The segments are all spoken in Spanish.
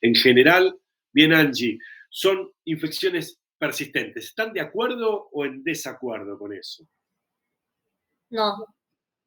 en general, bien Angie, son infecciones persistentes. ¿Están de acuerdo o en desacuerdo con eso? No,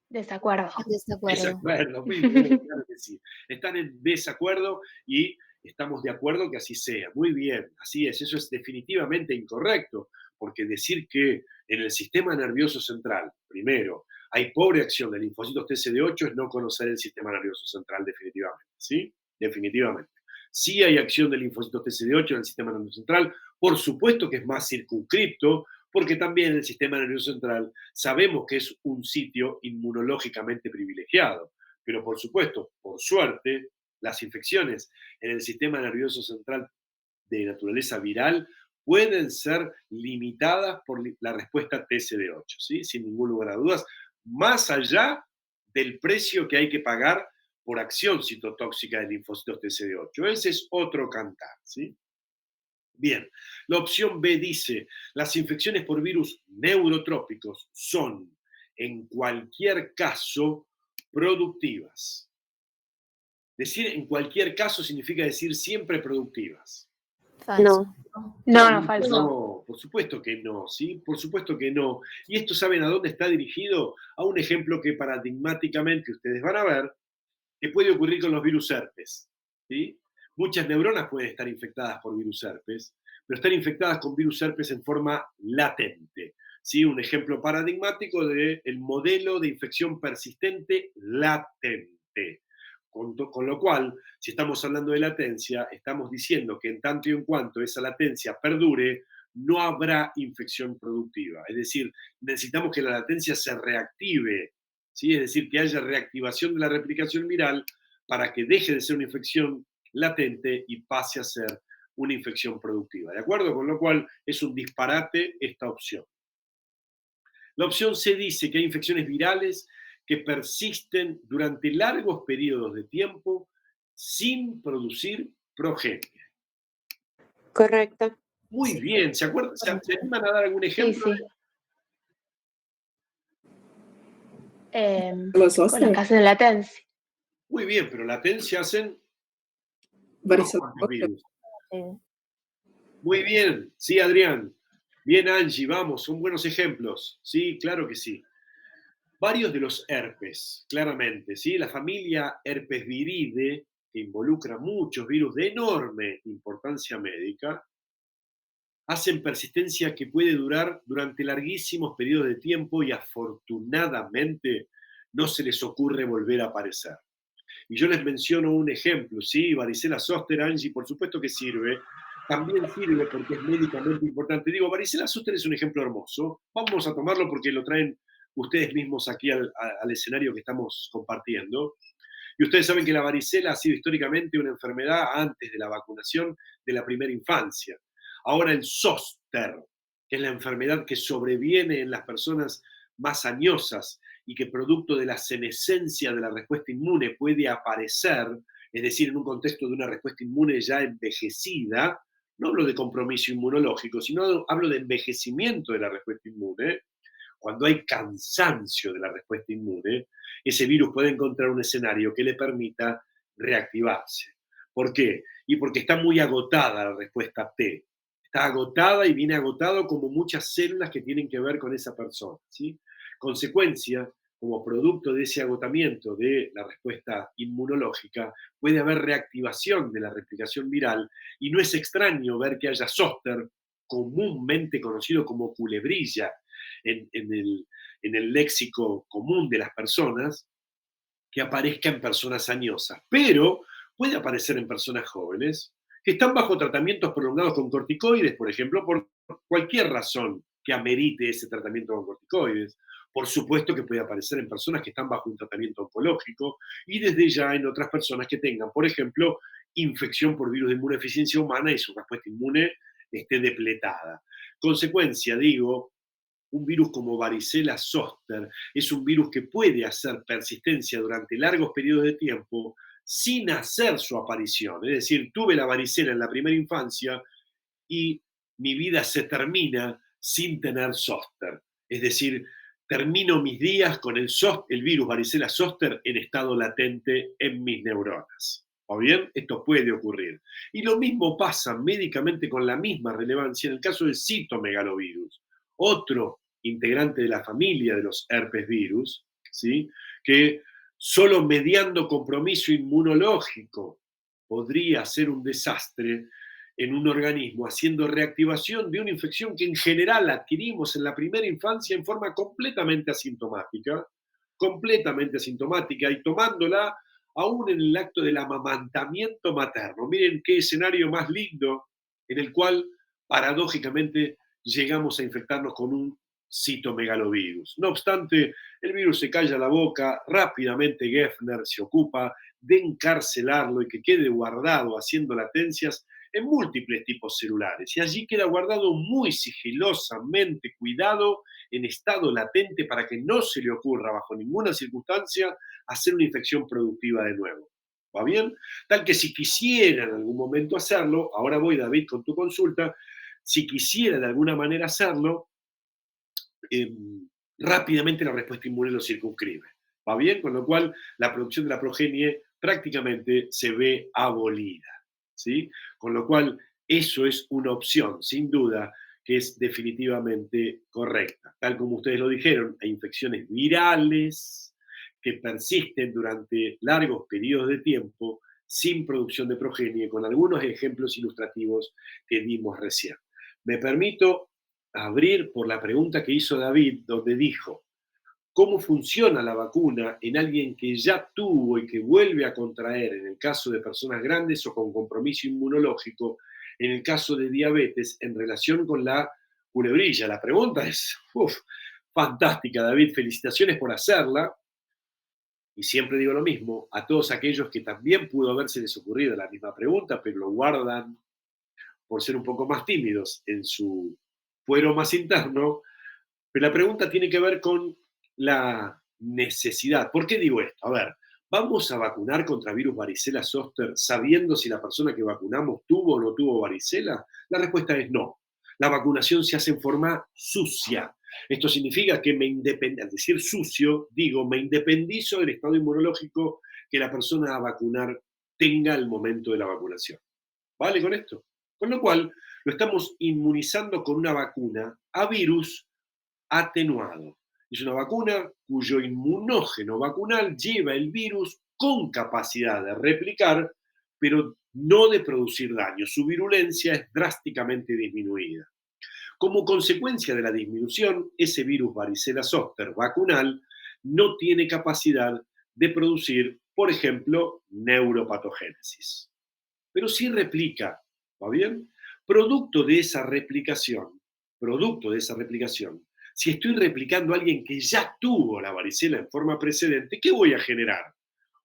Desacuerdo. desacuerdo. Desacuerdo, muy bien, claro que sí. Están en desacuerdo y estamos de acuerdo que así sea. Muy bien, así es. Eso es definitivamente incorrecto, porque decir que en el sistema nervioso central, primero, hay pobre acción de linfocitos TCD8 es no conocer el sistema nervioso central definitivamente, ¿sí? Definitivamente. Sí hay acción de linfocitos TCD8 en el sistema nervioso central, por supuesto que es más circunscripto, porque también el sistema nervioso central sabemos que es un sitio inmunológicamente privilegiado, pero por supuesto, por suerte, las infecciones en el sistema nervioso central de naturaleza viral pueden ser limitadas por la respuesta TCD8, ¿sí? Sin ningún lugar a dudas, más allá del precio que hay que pagar por acción citotóxica de linfocitos TCD8. Ese es otro cantar, ¿sí? Bien, la opción B dice, las infecciones por virus neurotrópicos son, en cualquier caso, productivas. Decir en cualquier caso significa decir siempre productivas. Falso. No, falso. No, por supuesto que no, ¿sí? Por supuesto que no. Y esto, ¿saben a dónde está dirigido? A un ejemplo que paradigmáticamente ustedes van a ver que puede ocurrir con los virus herpes, ¿sí? Muchas neuronas pueden estar infectadas por virus herpes, pero están infectadas con virus herpes en forma latente, ¿sí? Un ejemplo paradigmático del modelo de infección persistente latente. Con lo cual, si estamos hablando de latencia, estamos diciendo que en tanto y en cuanto esa latencia perdure, no habrá infección productiva. Es decir, necesitamos que la latencia se reactive, ¿sí? Es decir, que haya reactivación de la replicación viral para que deje de ser una infección latente y pase a ser una infección productiva. ¿De acuerdo? Con lo cual es un disparate esta opción. La opción C dice que hay infecciones virales que persisten durante largos periodos de tiempo sin producir progenie. Correcto. Muy bien, ¿se acuerdan? ¿Se animan a dar algún Sí, ejemplo? sí. Los Con Zoster. los casos de latencia. Muy bien, pero latencia hacen Varicela ¿cuántos virus? Sí. Muy bien, sí, Adrián. Bien, Angie, vamos, son buenos ejemplos. Sí, claro que sí. Varios de los herpes, claramente, ¿sí? La familia Herpesviridae, que involucra muchos virus de enorme importancia médica, hacen persistencia que puede durar durante larguísimos periodos de tiempo y afortunadamente no se les ocurre volver a aparecer. Y yo les menciono un ejemplo, ¿sí? Varicela zoster, Angie, por supuesto que sirve. También sirve porque es médicamente importante. Digo, varicela zoster es un ejemplo hermoso. Vamos a tomarlo porque lo traen ustedes mismos aquí al escenario que estamos compartiendo. Y ustedes saben que la varicela ha sido históricamente una enfermedad antes de la vacunación de la primera infancia. Ahora el zóster, que es la enfermedad que sobreviene en las personas más añosas y que producto de la senescencia de la respuesta inmune puede aparecer, es decir, en un contexto de una respuesta inmune ya envejecida, no hablo de compromiso inmunológico, sino hablo de envejecimiento de la respuesta inmune. Cuando hay cansancio de la respuesta inmune, ese virus puede encontrar un escenario que le permita reactivarse. ¿Por qué? Y porque está muy agotada la respuesta T. Está agotada y viene agotado como muchas células que tienen que ver con esa persona, ¿sí? Consecuencia, como producto de ese agotamiento de la respuesta inmunológica, puede haber reactivación de la replicación viral y no es extraño ver que haya zóster, comúnmente conocido como culebrilla, en el léxico común de las personas, que aparezca en personas añosas, pero puede aparecer en personas jóvenes que están bajo tratamientos prolongados con corticoides, por ejemplo, por cualquier razón que amerite ese tratamiento con corticoides. Por supuesto que puede aparecer en personas que están bajo un tratamiento oncológico y desde ya en otras personas que tengan, por ejemplo, infección por virus de inmunodeficiencia humana y su respuesta inmune esté depletada. Consecuencia, digo, un virus como varicela zoster es un virus que puede hacer persistencia durante largos periodos de tiempo sin hacer su aparición. Es decir, tuve la varicela en la primera infancia y mi vida se termina sin tener zoster. Es decir, termino mis días con el virus varicela zoster en estado latente en mis neuronas. ¿O bien? Esto puede ocurrir. Y lo mismo pasa médicamente con la misma relevancia en el caso del citomegalovirus, otro integrante de la familia de los herpes virus, ¿sí? Que solo mediando compromiso inmunológico podría ser un desastre en un organismo, haciendo reactivación de una infección que en general adquirimos en la primera infancia en forma completamente asintomática y tomándola aún en el acto del amamantamiento materno. Miren qué escenario más lindo en el cual paradójicamente llegamos a infectarnos con un citomegalovirus. No obstante, el virus se calla la boca, rápidamente Geffner se ocupa de encarcelarlo y que quede guardado haciendo latencias en múltiples tipos celulares. Y allí queda guardado muy sigilosamente, cuidado, en estado latente para que no se le ocurra bajo ninguna circunstancia hacer una infección productiva de nuevo. ¿Va bien? Tal que si quisiera en algún momento hacerlo, ahora voy, David, con tu consulta, si quisiera de alguna manera hacerlo, eh, rápidamente la respuesta inmune lo circunscribe. ¿Va bien? Con lo cual, la producción de la progenie prácticamente se ve abolida. ¿Sí? Con lo cual, eso es una opción, sin duda, que es definitivamente correcta. Tal como ustedes lo dijeron, hay infecciones virales que persisten durante largos periodos de tiempo sin producción de progenie, con algunos ejemplos ilustrativos que dimos recién. Me permito abrir por la pregunta que hizo David, donde dijo, ¿cómo funciona la vacuna en alguien que ya tuvo y que vuelve a contraer, en el caso de personas grandes o con compromiso inmunológico, en el caso de diabetes, en relación con la culebrilla? La pregunta es fantástica, David, felicitaciones por hacerla. Y siempre digo lo mismo, a todos aquellos que también pudo haberse les ocurrido la misma pregunta, pero lo guardan por ser un poco más tímidos en su fuero más interno, pero la pregunta tiene que ver con la necesidad. ¿Por qué digo esto? A ver, ¿vamos a vacunar contra virus varicela zoster sabiendo si la persona que vacunamos tuvo o no tuvo varicela? La respuesta es no. La vacunación se hace en forma sucia. Esto significa que al decir sucio, digo, me independizo del estado inmunológico que la persona a vacunar tenga al momento de la vacunación. ¿Vale con esto? Con lo cual, lo estamos inmunizando con una vacuna a virus atenuado. Es una vacuna cuyo inmunógeno vacunal lleva el virus con capacidad de replicar, pero no de producir daño. Su virulencia es drásticamente disminuida. Como consecuencia de la disminución, ese virus varicela zoster vacunal no tiene capacidad de producir, por ejemplo, neuropatogénesis. Pero sí replica, ¿va bien? Producto de esa replicación, si estoy replicando a alguien que ya tuvo la varicela en forma precedente, ¿qué voy a generar?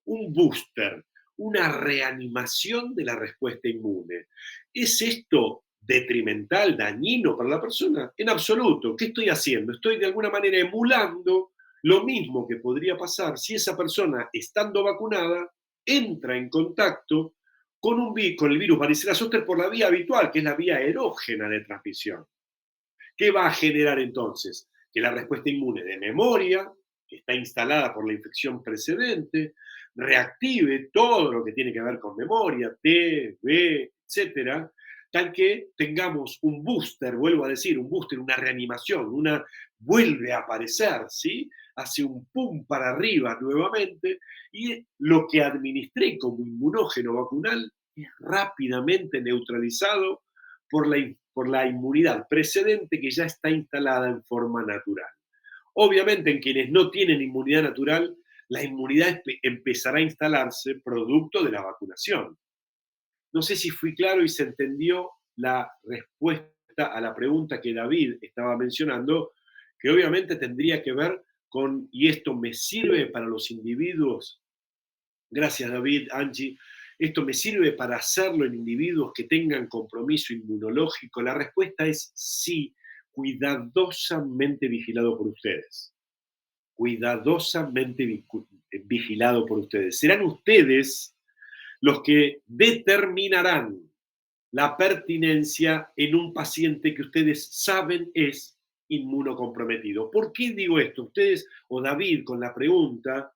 Un booster, una reanimación de la respuesta inmune. ¿Es esto detrimental, dañino para la persona? En absoluto. ¿Qué estoy haciendo? Estoy de alguna manera emulando lo mismo que podría pasar si esa persona, estando vacunada, entra en contacto con el virus varicela zoster por la vía habitual, que es la vía erógena de transmisión. ¿Qué va a generar entonces? Que la respuesta inmune de memoria, que está instalada por la infección precedente, reactive todo lo que tiene que ver con memoria, T, B, etcétera, tal que tengamos un booster, vuelvo a decir, un booster, una reanimación, vuelve a aparecer, ¿sí? Hace un pum para arriba nuevamente y lo que administré como inmunógeno vacunal es rápidamente neutralizado por la inmunidad precedente que ya está instalada en forma natural. Obviamente en quienes no tienen inmunidad natural, la inmunidad empezará a instalarse producto de la vacunación. No sé si fui claro y se entendió la respuesta a la pregunta que David estaba mencionando, que obviamente tendría que ver con, y esto me sirve para los individuos. Gracias, David, Angie. ¿Esto me sirve para hacerlo en individuos que tengan compromiso inmunológico? La respuesta es sí, cuidadosamente vigilado por ustedes. Cuidadosamente vigilado por ustedes. Serán ustedes los que determinarán la pertinencia en un paciente que ustedes saben es inmunocomprometido. ¿Por qué digo esto? Ustedes, o David, con la pregunta,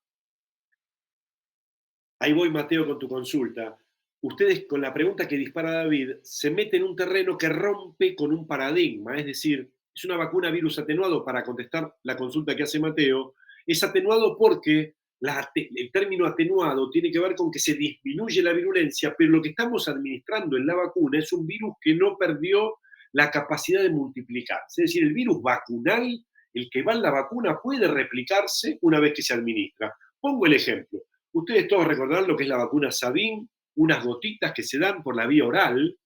Ahí voy, Mateo, con tu consulta. Ustedes, con la pregunta que dispara David, se meten en un terreno que rompe con un paradigma, es decir, es una vacuna virus atenuado, para contestar la consulta que hace Mateo, es atenuado porque el término atenuado tiene que ver con que se disminuye la virulencia, pero lo que estamos administrando en la vacuna es un virus que no perdió la capacidad de multiplicarse. Es decir, el virus vacunal, el que va en la vacuna, puede replicarse una vez que se administra. Pongo el ejemplo. Ustedes todos recordarán lo que es la vacuna Sabin, unas gotitas que se dan por la vía oral.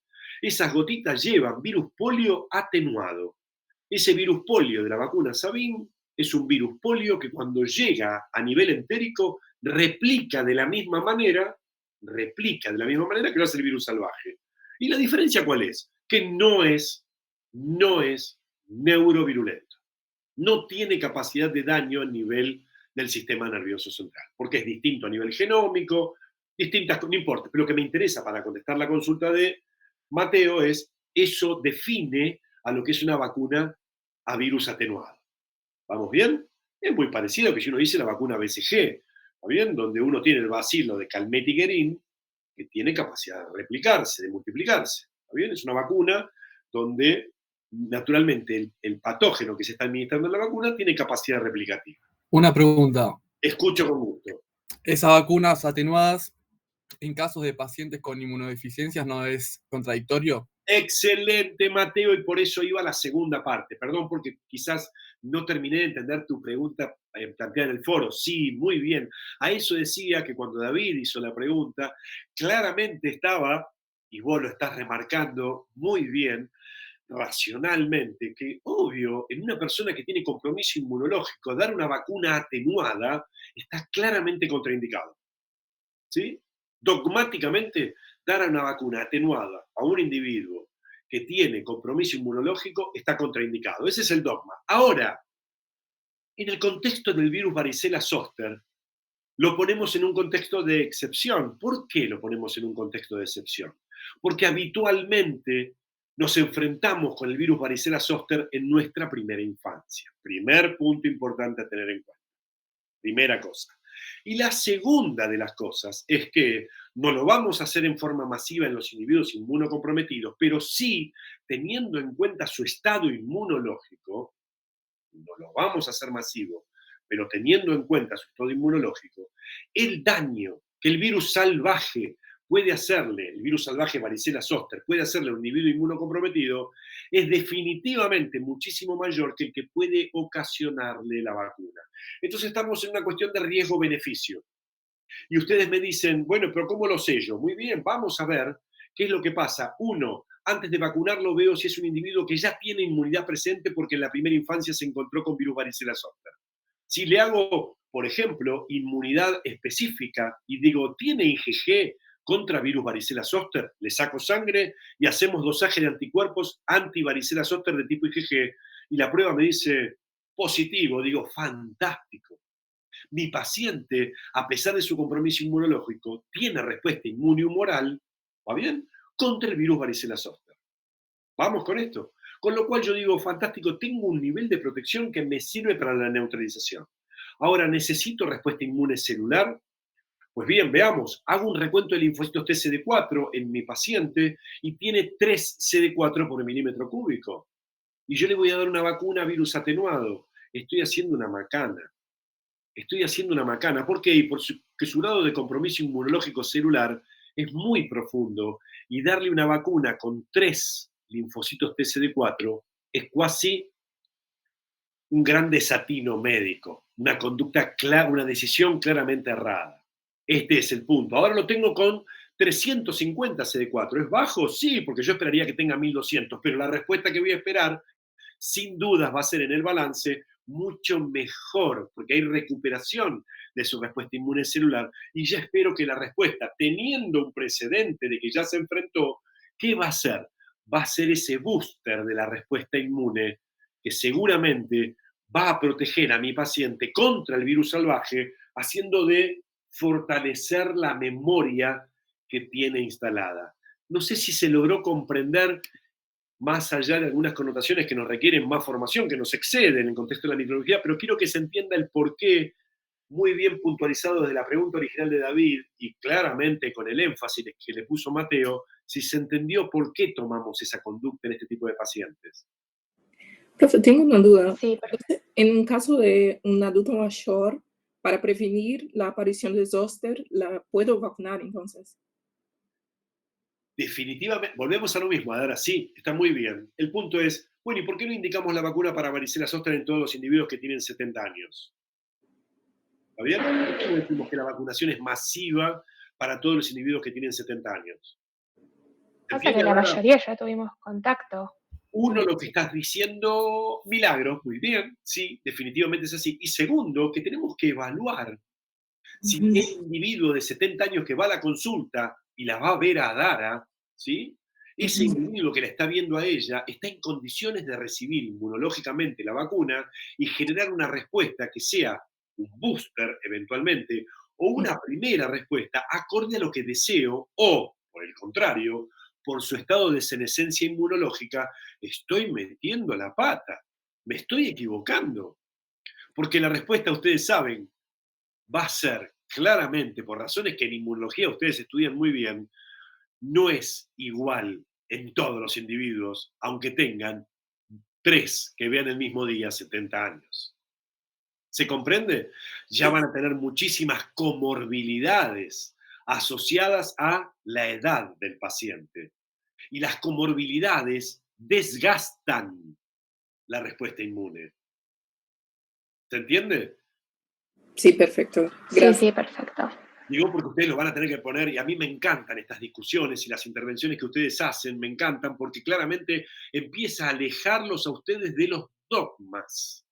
Esas gotitas llevan virus polio atenuado. Ese virus polio de la vacuna Sabin es un virus polio que cuando llega a nivel entérico replica de la misma manera que lo hace el virus salvaje. ¿Y la diferencia cuál es? Que no es neurovirulento. No tiene capacidad de daño a nivel del sistema nervioso central, porque es distinto a nivel genómico, no importa, pero lo que me interesa para contestar la consulta de Mateo es, eso define a lo que es una vacuna a virus atenuado. ¿Vamos bien? Es muy parecido a que si uno dice la vacuna BCG, ¿está bien? Donde uno tiene el bacilo de Calmette-Guerin, que tiene capacidad de replicarse, de multiplicarse, ¿está bien? Es una vacuna donde naturalmente el patógeno que se está administrando en la vacuna tiene capacidad replicativa. Una pregunta. Escucho con gusto. ¿Esas vacunas atenuadas en casos de pacientes con inmunodeficiencias no es contradictorio? Excelente, Mateo, y por eso iba a la segunda parte. Perdón, porque quizás no terminé de entender tu pregunta planteada en el foro. Sí, muy bien. A eso decía que cuando David hizo la pregunta, claramente estaba, y vos lo estás remarcando muy bien, racionalmente, que obvio, en una persona que tiene compromiso inmunológico, dar una vacuna atenuada está claramente contraindicado. ¿Sí? Dogmáticamente, dar una vacuna atenuada a un individuo que tiene compromiso inmunológico está contraindicado. Ese es el dogma. Ahora, en el contexto del virus varicela zoster, lo ponemos en un contexto de excepción. ¿Por qué lo ponemos en un contexto de excepción? Porque habitualmente nos enfrentamos con el virus varicela zoster en nuestra primera infancia. Primer punto importante a tener en cuenta. Primera cosa. Y la segunda de las cosas es que no lo vamos a hacer en forma masiva en los individuos inmunocomprometidos, pero sí teniendo en cuenta su estado inmunológico, no lo vamos a hacer masivo, pero teniendo en cuenta su estado inmunológico, el daño que el virus salvaje puede hacerle, el virus salvaje varicela zoster, puede hacerle a un individuo inmunocomprometido, es definitivamente muchísimo mayor que el que puede ocasionarle la vacuna. Entonces estamos en una cuestión de riesgo-beneficio. Y ustedes me dicen, bueno, pero ¿cómo lo sé yo? Muy bien, vamos a ver qué es lo que pasa. Uno, antes de vacunarlo veo si es un individuo que ya tiene inmunidad presente porque en la primera infancia se encontró con virus varicela zoster. Si le hago, por ejemplo, inmunidad específica y digo, ¿tiene IgG contra virus varicela zoster? Le saco sangre y hacemos dosaje de anticuerpos anti-varicela zoster de tipo IgG y la prueba me dice positivo. Digo, fantástico. Mi paciente, a pesar de su compromiso inmunológico, tiene respuesta inmunhumoral, ¿va bien?, contra el virus varicela zoster. Vamos con esto. Con lo cual yo digo, fantástico, tengo un nivel de protección que me sirve para la neutralización. Ahora, ¿necesito respuesta inmune celular? Pues bien, veamos. Hago un recuento de linfocitos T-CD4 en mi paciente y tiene 3 CD4 por milímetro cúbico. Y yo le voy a dar una vacuna virus atenuado. Estoy haciendo una macana. ¿Por qué? Porque su grado de compromiso inmunológico celular es muy profundo y darle una vacuna con 3 linfocitos TCD4 es casi un gran desatino médico, una conducta clara, una decisión claramente errada. Este es el punto. Ahora lo tengo con 350 CD4. ¿Es bajo? Sí, porque yo esperaría que tenga 1200, pero la respuesta que voy a esperar, sin dudas, va a ser en el balance mucho mejor, porque hay recuperación de su respuesta inmune celular, y ya espero que la respuesta, teniendo un precedente de que ya se enfrentó, ¿qué va a ser? Va a ser ese booster de la respuesta inmune que seguramente va a proteger a mi paciente contra el virus salvaje, haciendo de fortalecer la memoria que tiene instalada. No sé si se logró comprender, más allá de algunas connotaciones que nos requieren más formación, que nos exceden en el contexto de la microbiología, pero quiero que se entienda el porqué muy bien puntualizado desde la pregunta original de David y claramente con el énfasis que le puso Mateo, si se entendió por qué tomamos esa conducta en este tipo de pacientes. Profe, tengo una duda. Sí, perfecto. En un caso de un adulto mayor, para prevenir la aparición de zóster, ¿la puedo vacunar entonces? Definitivamente, volvemos a lo mismo, ahora sí, está muy bien. El punto es, bueno, ¿y por qué no indicamos la vacuna para varicela zóster en todos los individuos que tienen 70 años? ¿Está bien? ¿Por qué no decimos que la vacunación es masiva para todos los individuos que tienen 70 años? ¿Se Pasa que entiende, la Adara? mayoría ya tuvimos contacto. Uno, lo que estás diciendo, milagro, muy bien, sí, definitivamente es así. Y segundo, que tenemos que evaluar si Ujú. el individuo de 70 años que va a la consulta y la va a ver a Adara, ¿sí? Ese Ujú. individuo que la está viendo a ella está en condiciones de recibir inmunológicamente la vacuna y generar una respuesta que sea un booster eventualmente o una primera respuesta acorde a lo que deseo o, por el contrario, por su estado de senescencia inmunológica, estoy metiendo la pata, me estoy equivocando. Porque la respuesta, ustedes saben, va a ser claramente, por razones que en inmunología ustedes estudian muy bien, no es igual en todos los individuos, aunque tengan 3 que vean el mismo día 70 años. ¿Se comprende? Ya van a tener muchísimas comorbilidades asociadas a la edad del paciente. Y las comorbilidades desgastan la respuesta inmune. ¿Se entiende? Sí, perfecto. Sí, Gracias. sí, perfecto. Digo porque ustedes lo van a tener que poner, y a mí me encantan estas discusiones y las intervenciones que ustedes hacen, me encantan, porque claramente empieza a alejarlos a ustedes de los dogmas.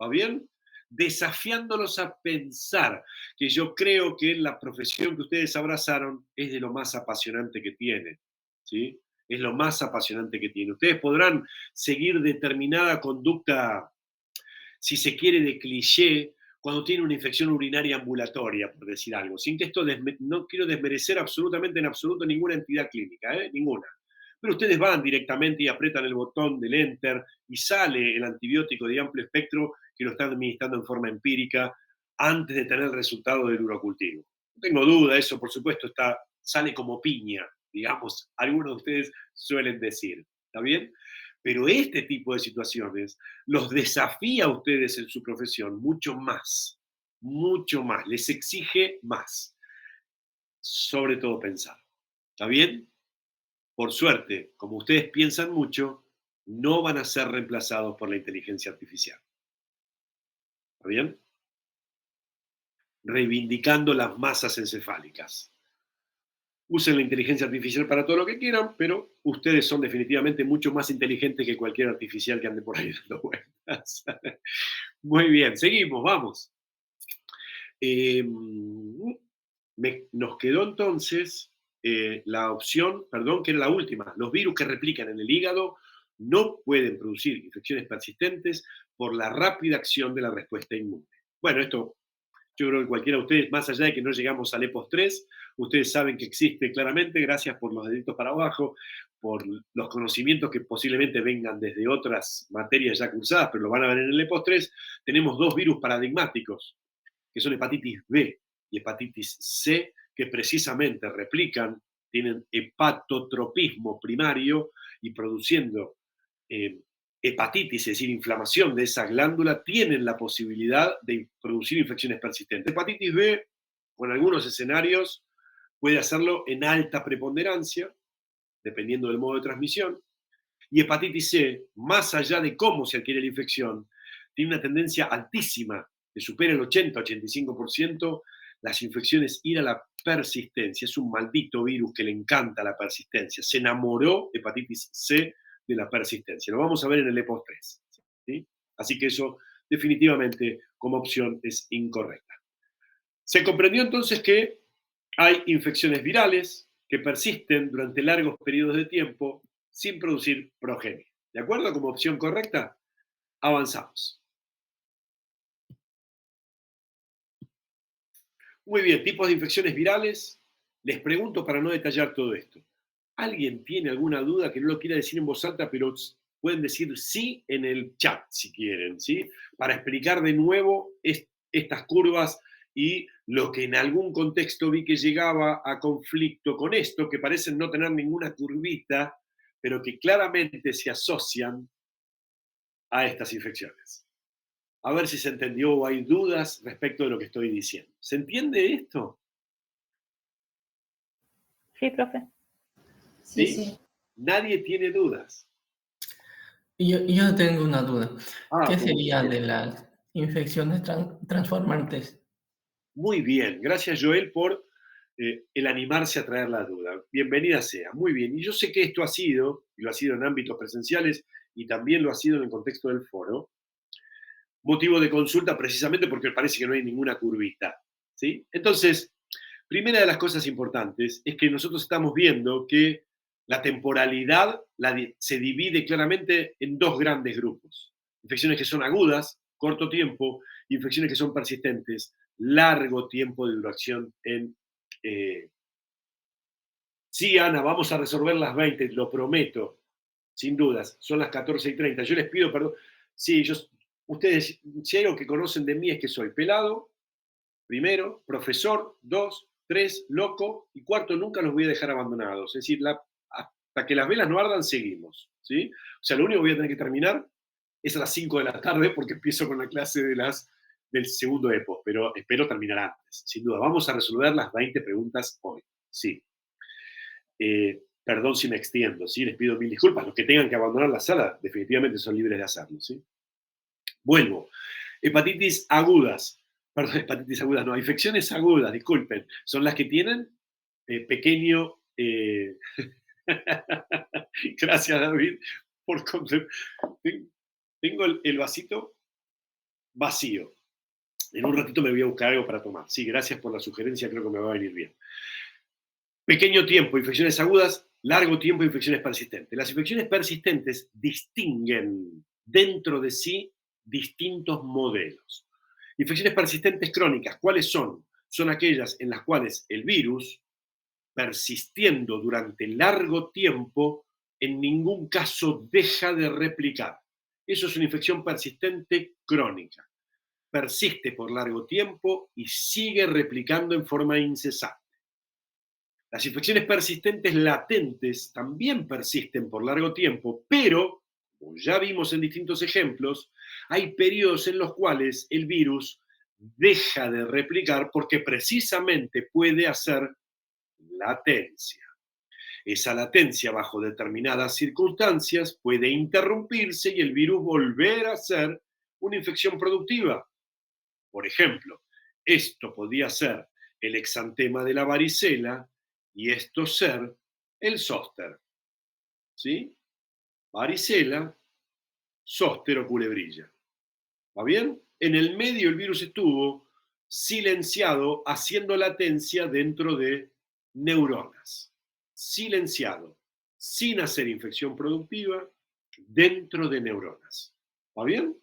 ¿Va bien? Desafiándolos a pensar, que yo creo que la profesión que ustedes abrazaron es de lo más apasionante que tiene, ¿sí? Es lo más apasionante que tiene. Ustedes podrán seguir determinada conducta, si se quiere, de cliché, cuando tiene una infección urinaria ambulatoria, por decir algo, sin que esto no quiero desmerecer absolutamente en absoluto ninguna entidad clínica, ninguna. Pero ustedes van directamente y apretan el botón del enter y sale el antibiótico de amplio espectro que lo están administrando en forma empírica antes de tener el resultado del urocultivo. No tengo duda, eso por supuesto sale como piña, digamos, algunos de ustedes suelen decir, ¿está bien? Pero este tipo de situaciones los desafía a ustedes en su profesión mucho más, les exige más, sobre todo pensar. ¿Está bien? Por suerte, como ustedes piensan mucho, no van a ser reemplazados por la inteligencia artificial. ¿Está bien? Reivindicando las masas encefálicas. Usen la inteligencia artificial para todo lo que quieran, pero ustedes son definitivamente mucho más inteligentes que cualquier artificial que ande por ahí dando vueltas. Muy bien, seguimos, vamos. Nos quedó entonces la opción, perdón, que era la última. Los virus que replican en el hígado no pueden producir infecciones persistentes por la rápida acción de la respuesta inmune. Bueno, esto yo creo que cualquiera de ustedes, más allá de que no llegamos al EPOS 3, ustedes saben que existe claramente, gracias por los deditos para abajo, por los conocimientos que posiblemente vengan desde otras materias ya cursadas, pero lo van a ver en el EPOS 3. Tenemos 2 virus paradigmáticos, que son hepatitis B y hepatitis C, que precisamente replican, tienen hepatotropismo primario y produciendo hepatitis, es decir, inflamación de esa glándula, tienen la posibilidad de producir infecciones persistentes. Hepatitis B, con algunos escenarios, puede hacerlo en alta preponderancia, dependiendo del modo de transmisión. Y hepatitis C, más allá de cómo se adquiere la infección, tiene una tendencia altísima, que supera el 80-85%, las infecciones ir a la persistencia. Es un maldito virus que le encanta la persistencia. Se enamoró hepatitis C de la persistencia. Lo vamos a ver en el EPOS 3. ¿Sí? Así que eso definitivamente como opción es incorrecta. Se comprendió entonces que hay infecciones virales que persisten durante largos periodos de tiempo sin producir progenie. ¿De acuerdo? Como opción correcta, avanzamos. Muy bien, tipos de infecciones virales. Les pregunto para no detallar todo esto. ¿Alguien tiene alguna duda que no lo quiera decir en voz alta, pero pueden decir sí en el chat si quieren, ¿sí? Para explicar de nuevo estas curvas y lo que en algún contexto vi que llegaba a conflicto con esto, que parecen no tener ninguna curvita, pero que claramente se asocian a estas infecciones. A ver si se entendió o hay dudas respecto de lo que estoy diciendo. ¿Se entiende esto? Sí, profe. ¿Sí? Sí. Nadie tiene dudas. Yo tengo una duda. ¿Qué Pues, sería de las infecciones transformantes? Muy bien, gracias Joel por el animarse a traer la duda. Bienvenida sea, muy bien. Y yo sé que esto ha sido, y lo ha sido en ámbitos presenciales y también lo ha sido en el contexto del foro, motivo de consulta precisamente porque parece que no hay ninguna curvita. ¿Sí? Entonces, primera de las cosas importantes es que nosotros estamos viendo que la temporalidad se divide claramente en dos grandes grupos. Infecciones que son agudas, corto tiempo, y infecciones que son persistentes, largo tiempo de duración en... Sí, Ana, vamos a resolver las 20, lo prometo, sin dudas. Son las 14:30. Yo les pido perdón. Sí, ustedes, si hay algo que conocen de mí es que soy pelado, primero, profesor, 2, 3, loco, y cuarto, nunca los voy a dejar abandonados. Es decir, hasta que las velas no ardan, seguimos. ¿Sí? O sea, lo único que voy a tener que terminar es a las 5 de la tarde porque empiezo con la clase del segundo EPO, pero espero terminar antes, sin duda. Vamos a resolver las 20 preguntas hoy. Sí. Perdón si me extiendo, ¿sí? Les pido mil disculpas. Los que tengan que abandonar la sala definitivamente son libres de hacerlo. ¿Sí? Vuelvo. Hepatitis agudas. Perdón, hepatitis agudas, no, infecciones agudas, disculpen. Son las que tienen pequeño... Gracias, David, por... Tengo el vasito vacío. En un ratito me voy a buscar algo para tomar. Sí, gracias por la sugerencia, creo que me va a venir bien. Pequeño tiempo, infecciones agudas, largo tiempo, infecciones persistentes. Las infecciones persistentes distinguen dentro de sí distintos modelos. Infecciones persistentes crónicas, ¿cuáles son? Son aquellas en las cuales el virus, persistiendo durante largo tiempo, en ningún caso deja de replicar. Eso es una infección persistente crónica. Persiste por largo tiempo y sigue replicando en forma incesante. Las infecciones persistentes latentes también persisten por largo tiempo, pero, como ya vimos en distintos ejemplos, hay periodos en los cuales el virus deja de replicar porque precisamente puede hacer latencia. Esa latencia bajo determinadas circunstancias puede interrumpirse y el virus volver a ser una infección productiva. Por ejemplo, esto podía ser el exantema de la varicela y esto ser el zóster. ¿Sí? Varicela, zóster o culebrilla. ¿Va bien? En el medio el virus estuvo silenciado, haciendo latencia dentro de neuronas. Silenciado, sin hacer infección productiva, dentro de neuronas. ¿Va bien?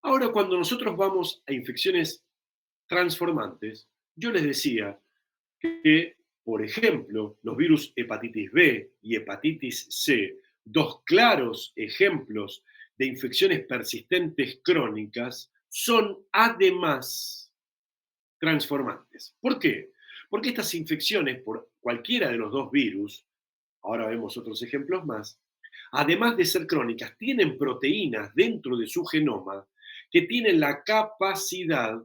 Ahora, cuando nosotros vamos a infecciones transformantes, yo les decía que, por ejemplo, los virus hepatitis B y hepatitis C, dos claros ejemplos de infecciones persistentes crónicas, son además transformantes. ¿Por qué? Porque estas infecciones por cualquiera de los dos virus, ahora vemos otros ejemplos más, además de ser crónicas, tienen proteínas dentro de su genoma que tienen la capacidad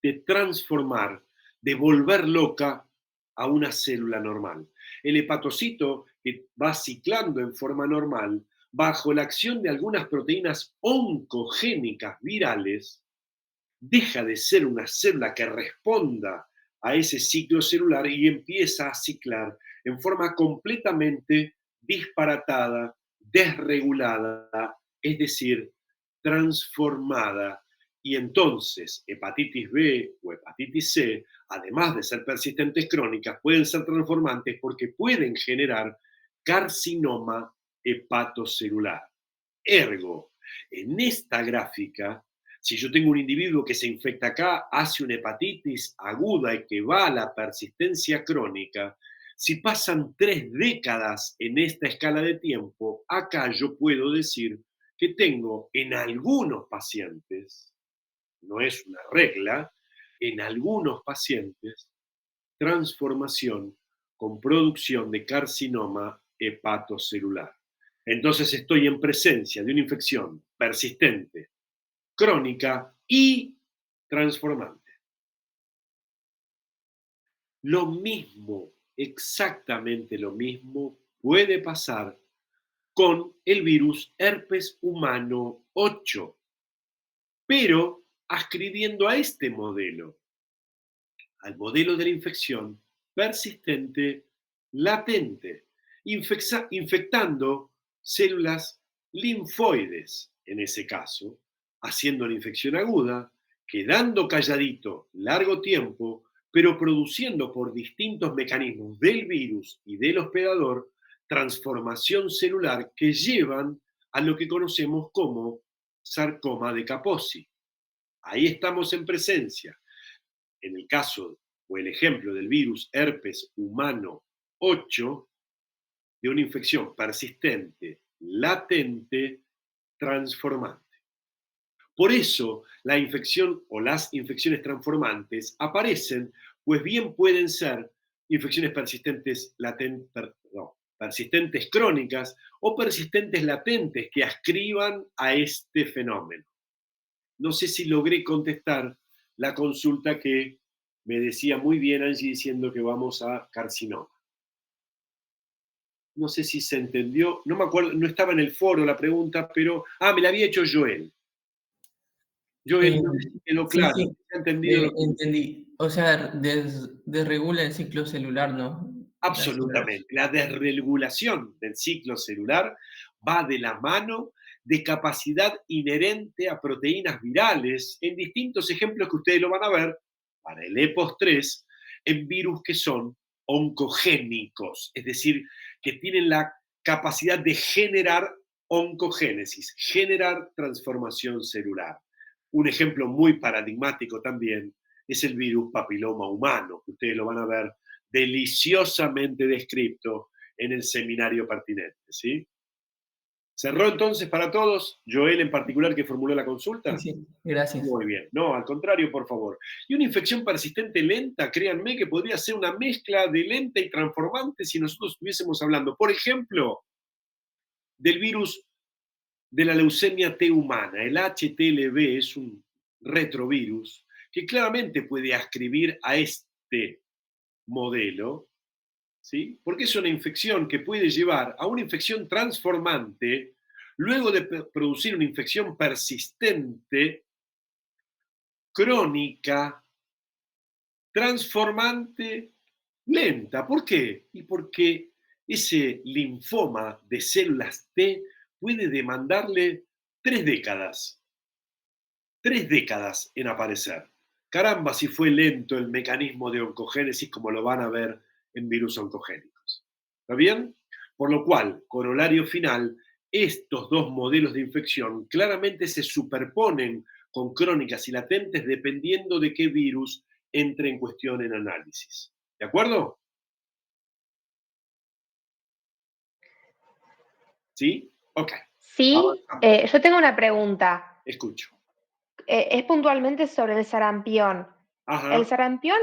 de transformar, de volver loca a una célula normal. El hepatocito, que va ciclando en forma normal, bajo la acción de algunas proteínas oncogénicas virales, deja de ser una célula que responda a ese ciclo celular y empieza a ciclar en forma completamente disparatada, desregulada, es decir, transformada. Y entonces, hepatitis B o hepatitis C, además de ser persistentes crónicas, pueden ser transformantes porque pueden generar carcinoma hepatocelular. Ergo, en esta gráfica, si yo tengo un individuo que se infecta acá, hace una hepatitis aguda y que va a la persistencia crónica, si pasan 3 décadas en esta escala de tiempo, acá yo puedo decir que tengo en algunos pacientes, no es una regla, en algunos pacientes, transformación con producción de carcinoma hepatocelular. Entonces estoy en presencia de una infección persistente, crónica y transformante. Lo mismo, exactamente lo mismo, puede pasar con el virus herpes humano 8, pero ascribiendo a este modelo, al modelo de la infección persistente latente, infectando células linfoides, en ese caso, haciendo la infección aguda, quedando calladito largo tiempo, pero produciendo por distintos mecanismos del virus y del hospedador transformación celular que llevan a lo que conocemos como sarcoma de Kaposi. Ahí estamos en presencia, en el caso o el ejemplo del virus herpes humano 8, de una infección persistente, latente, transformante. Por eso la infección o las infecciones transformantes aparecen, pues bien pueden ser infecciones persistentes, persistentes crónicas o persistentes latentes que ascriban a este fenómeno. No sé si logré contestar la consulta que me decía muy bien Angie diciendo que vamos a carcinoma. No sé si se entendió, no me acuerdo, no estaba en el foro la pregunta, pero, me la había hecho Joel. Joel, no sé si quedó Sí, claro, sí, ¿se ha entendido? entendí. O sea, desregula el ciclo celular, ¿no? Absolutamente. La desregulación del ciclo celular va de la mano de capacidad inherente a proteínas virales en distintos ejemplos que ustedes lo van a ver para el EPOS 3 en virus que son oncogénicos, es decir, que tienen la capacidad de generar oncogénesis, generar transformación celular. Un ejemplo muy paradigmático también es el virus papiloma humano, que ustedes lo van a ver deliciosamente descrito en el seminario pertinente, ¿sí? ¿Cerró entonces para todos? Joel en particular que formuló la consulta. Sí, sí, gracias. Muy bien. No, al contrario, por favor. Y una infección persistente lenta, créanme que podría ser una mezcla de lenta y transformante si nosotros estuviésemos hablando, por ejemplo, del virus de la leucemia T humana. El HTLV es un retrovirus que claramente puede ascribir a este modelo, ¿sí? Porque es una infección que puede llevar a una infección transformante luego de producir una infección persistente, crónica, transformante, lenta. ¿Por qué? Y porque ese linfoma de células T puede demandarle 3 décadas en aparecer. Caramba, si fue lento el mecanismo de oncogénesis como lo van a ver en virus oncogénicos. ¿Está bien? Por lo cual, corolario final, estos dos modelos de infección claramente se superponen con crónicas y latentes dependiendo de qué virus entre en cuestión en análisis. ¿De acuerdo? ¿Sí? Ok. Sí, Avanzamos. yo tengo una pregunta. Escucho. Es puntualmente sobre el sarampión. Ajá. El sarampión,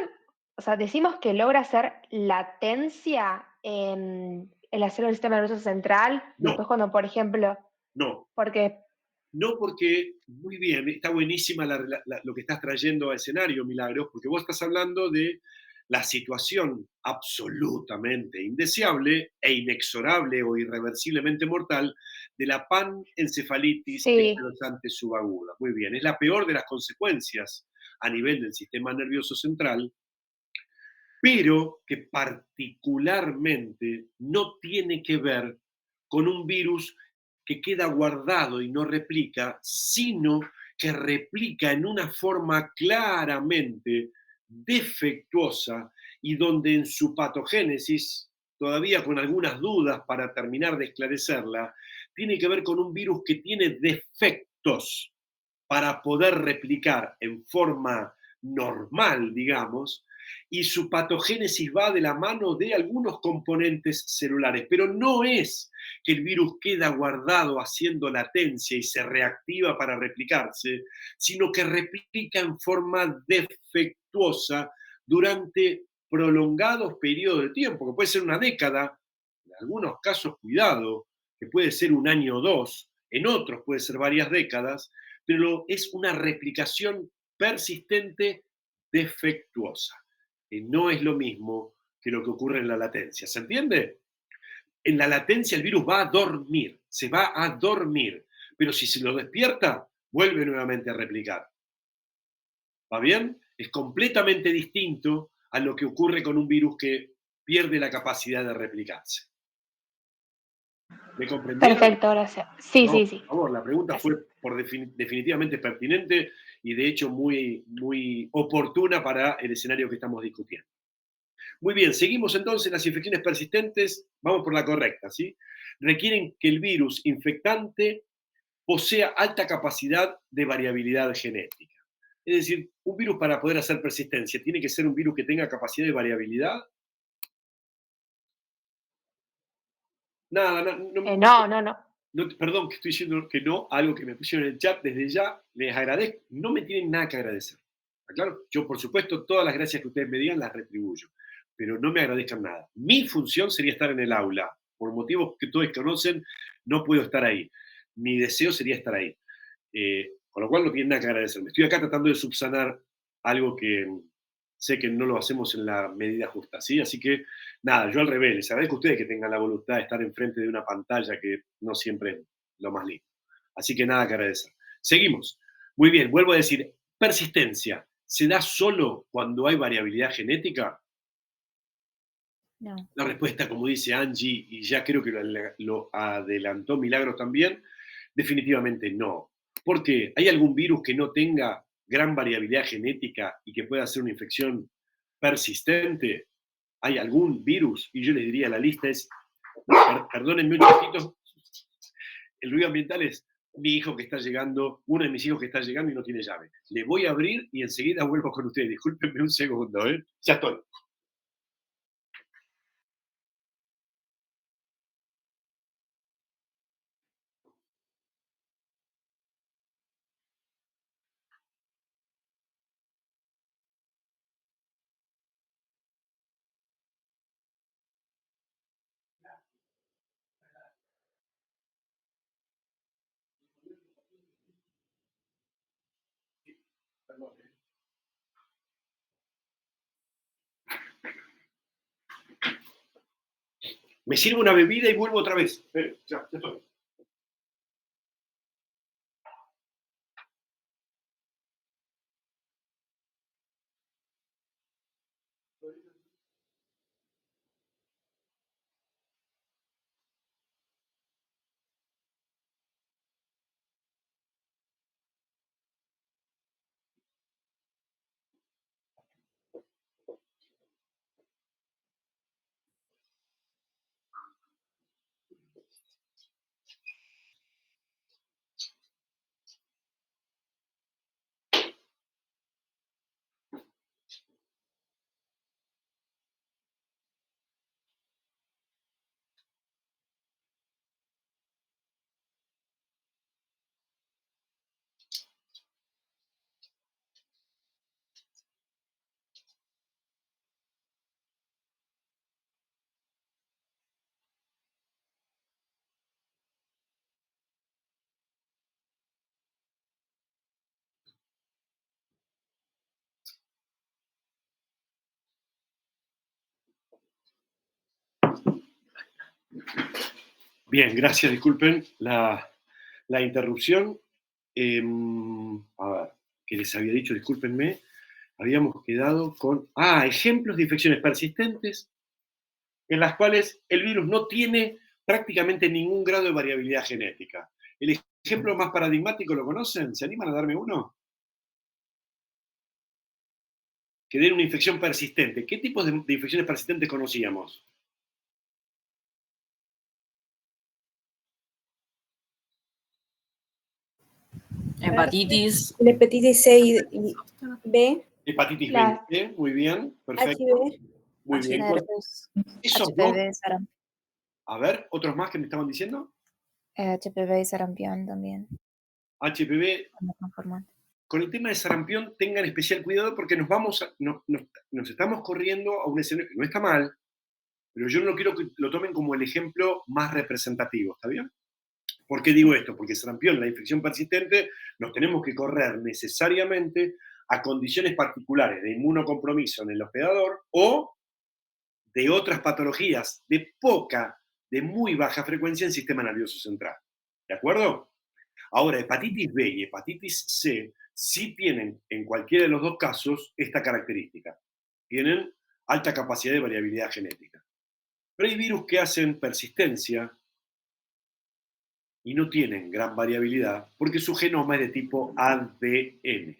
o sea, decimos que logra hacer latencia en la célula del sistema nervioso central. No. Después cuando, por ejemplo, No. porque No, porque, muy bien, está buenísima lo que estás trayendo a escenario, Milagros, porque vos estás hablando de la situación absolutamente indeseable e inexorable o irreversiblemente mortal de la panencefalitis sí, anquilosante subaguda. Muy bien, es la peor de las consecuencias a nivel del sistema nervioso central, pero que particularmente no tiene que ver con un virus que queda guardado y no replica, sino que replica en una forma claramente defectuosa y donde en su patogénesis, todavía con algunas dudas para terminar de esclarecerla, tiene que ver con un virus que tiene defectos para poder replicar en forma normal, digamos, y su patogénesis va de la mano de algunos componentes celulares, pero no es que el virus queda guardado haciendo latencia y se reactiva para replicarse, sino que replica en forma defectuosa durante prolongados periodos de tiempo, que puede ser una década, en algunos casos, cuidado, que puede ser un año o dos, en otros puede ser varias décadas, pero es una replicación persistente defectuosa, que no es lo mismo que lo que ocurre en la latencia. ¿Se entiende? En la latencia el virus va a dormir, se va a dormir, pero si se lo despierta, vuelve nuevamente a replicar. ¿Va bien? Es completamente distinto a lo que ocurre con un virus que pierde la capacidad de replicarse. ¿Me comprendieron? Perfecto, gracias. Sí, No, sí, sí. por favor, la pregunta Gracias. fue definitivamente pertinente y de hecho muy, muy oportuna para el escenario que estamos discutiendo. Muy bien, seguimos entonces. Las infecciones persistentes, vamos por la correcta, ¿sí? Requieren que el virus infectante posea alta capacidad de variabilidad genética. Es decir, un virus para poder hacer persistencia, ¿tiene que ser un virus que tenga capacidad de variabilidad? Nada, No. perdón que estoy diciendo que no, algo que me pusieron en el chat, desde ya les agradezco, no me tienen nada que agradecer. ¿Está claro? Yo, por supuesto, todas las gracias que ustedes me digan las retribuyo, pero no me agradezcan nada. Mi función sería estar en el aula. Por motivos que todos conocen, no puedo estar ahí. Mi deseo sería estar ahí. Con lo cual no tienen nada que agradecerme. Estoy acá tratando de subsanar algo que sé que no lo hacemos en la medida justa, ¿sí? Así que, nada, yo al revés, les agradezco a ustedes que tengan la voluntad de estar enfrente de una pantalla que no siempre es lo más lindo. Así que nada que agradecer. Seguimos. Muy bien, vuelvo a decir, persistencia, ¿se da solo cuando hay variabilidad genética? No. La respuesta, como dice Angie, y ya creo que lo adelantó Milagros también, definitivamente no. ¿Por qué? ¿Hay algún virus que no tenga gran variabilidad genética y que pueda ser una infección persistente? ¿Hay algún virus? Y yo les diría, la lista es, perdónenme un poquito, el ruido ambiental es mi hijo que está llegando, uno de mis hijos que está llegando y no tiene llave. Le voy a abrir y enseguida vuelvo con ustedes. Discúlpenme un segundo, ¿eh? Ya estoy. Perdón, ¿eh? Me sirvo una bebida y vuelvo otra vez. Ya estoy. Bien, gracias, disculpen la interrupción. A ver, ¿qué les había dicho? Discúlpenme. Habíamos quedado con, ejemplos de infecciones persistentes en las cuales el virus no tiene prácticamente ningún grado de variabilidad genética. El ejemplo más paradigmático, ¿lo conocen? ¿Se animan a darme uno? Que den una infección persistente. ¿Qué tipos de infecciones persistentes conocíamos? Hepatitis. La hepatitis C y B. Hepatitis B Las- y C, muy bien, perfecto. HIV, Muy bien. herpes, Esos dos, HPV, a ver, otros más que me estaban diciendo. HPV y sarampión también, HPV, como conformante. con el tema de sarampión tengan especial cuidado porque nos estamos corriendo a un escenario que no está mal, pero yo no quiero que lo tomen como el ejemplo más representativo, ¿está bien? ¿Por qué digo esto? Porque sarampión, la infección persistente, nos tenemos que correr necesariamente a condiciones particulares de inmunocompromiso en el hospedador o de otras patologías de muy baja frecuencia en el sistema nervioso central. ¿De acuerdo? Ahora, hepatitis B y hepatitis C sí tienen, en cualquiera de los dos casos, esta característica. Tienen alta capacidad de variabilidad genética. Pero hay virus que hacen persistencia y no tienen gran variabilidad porque su genoma es de tipo ADN.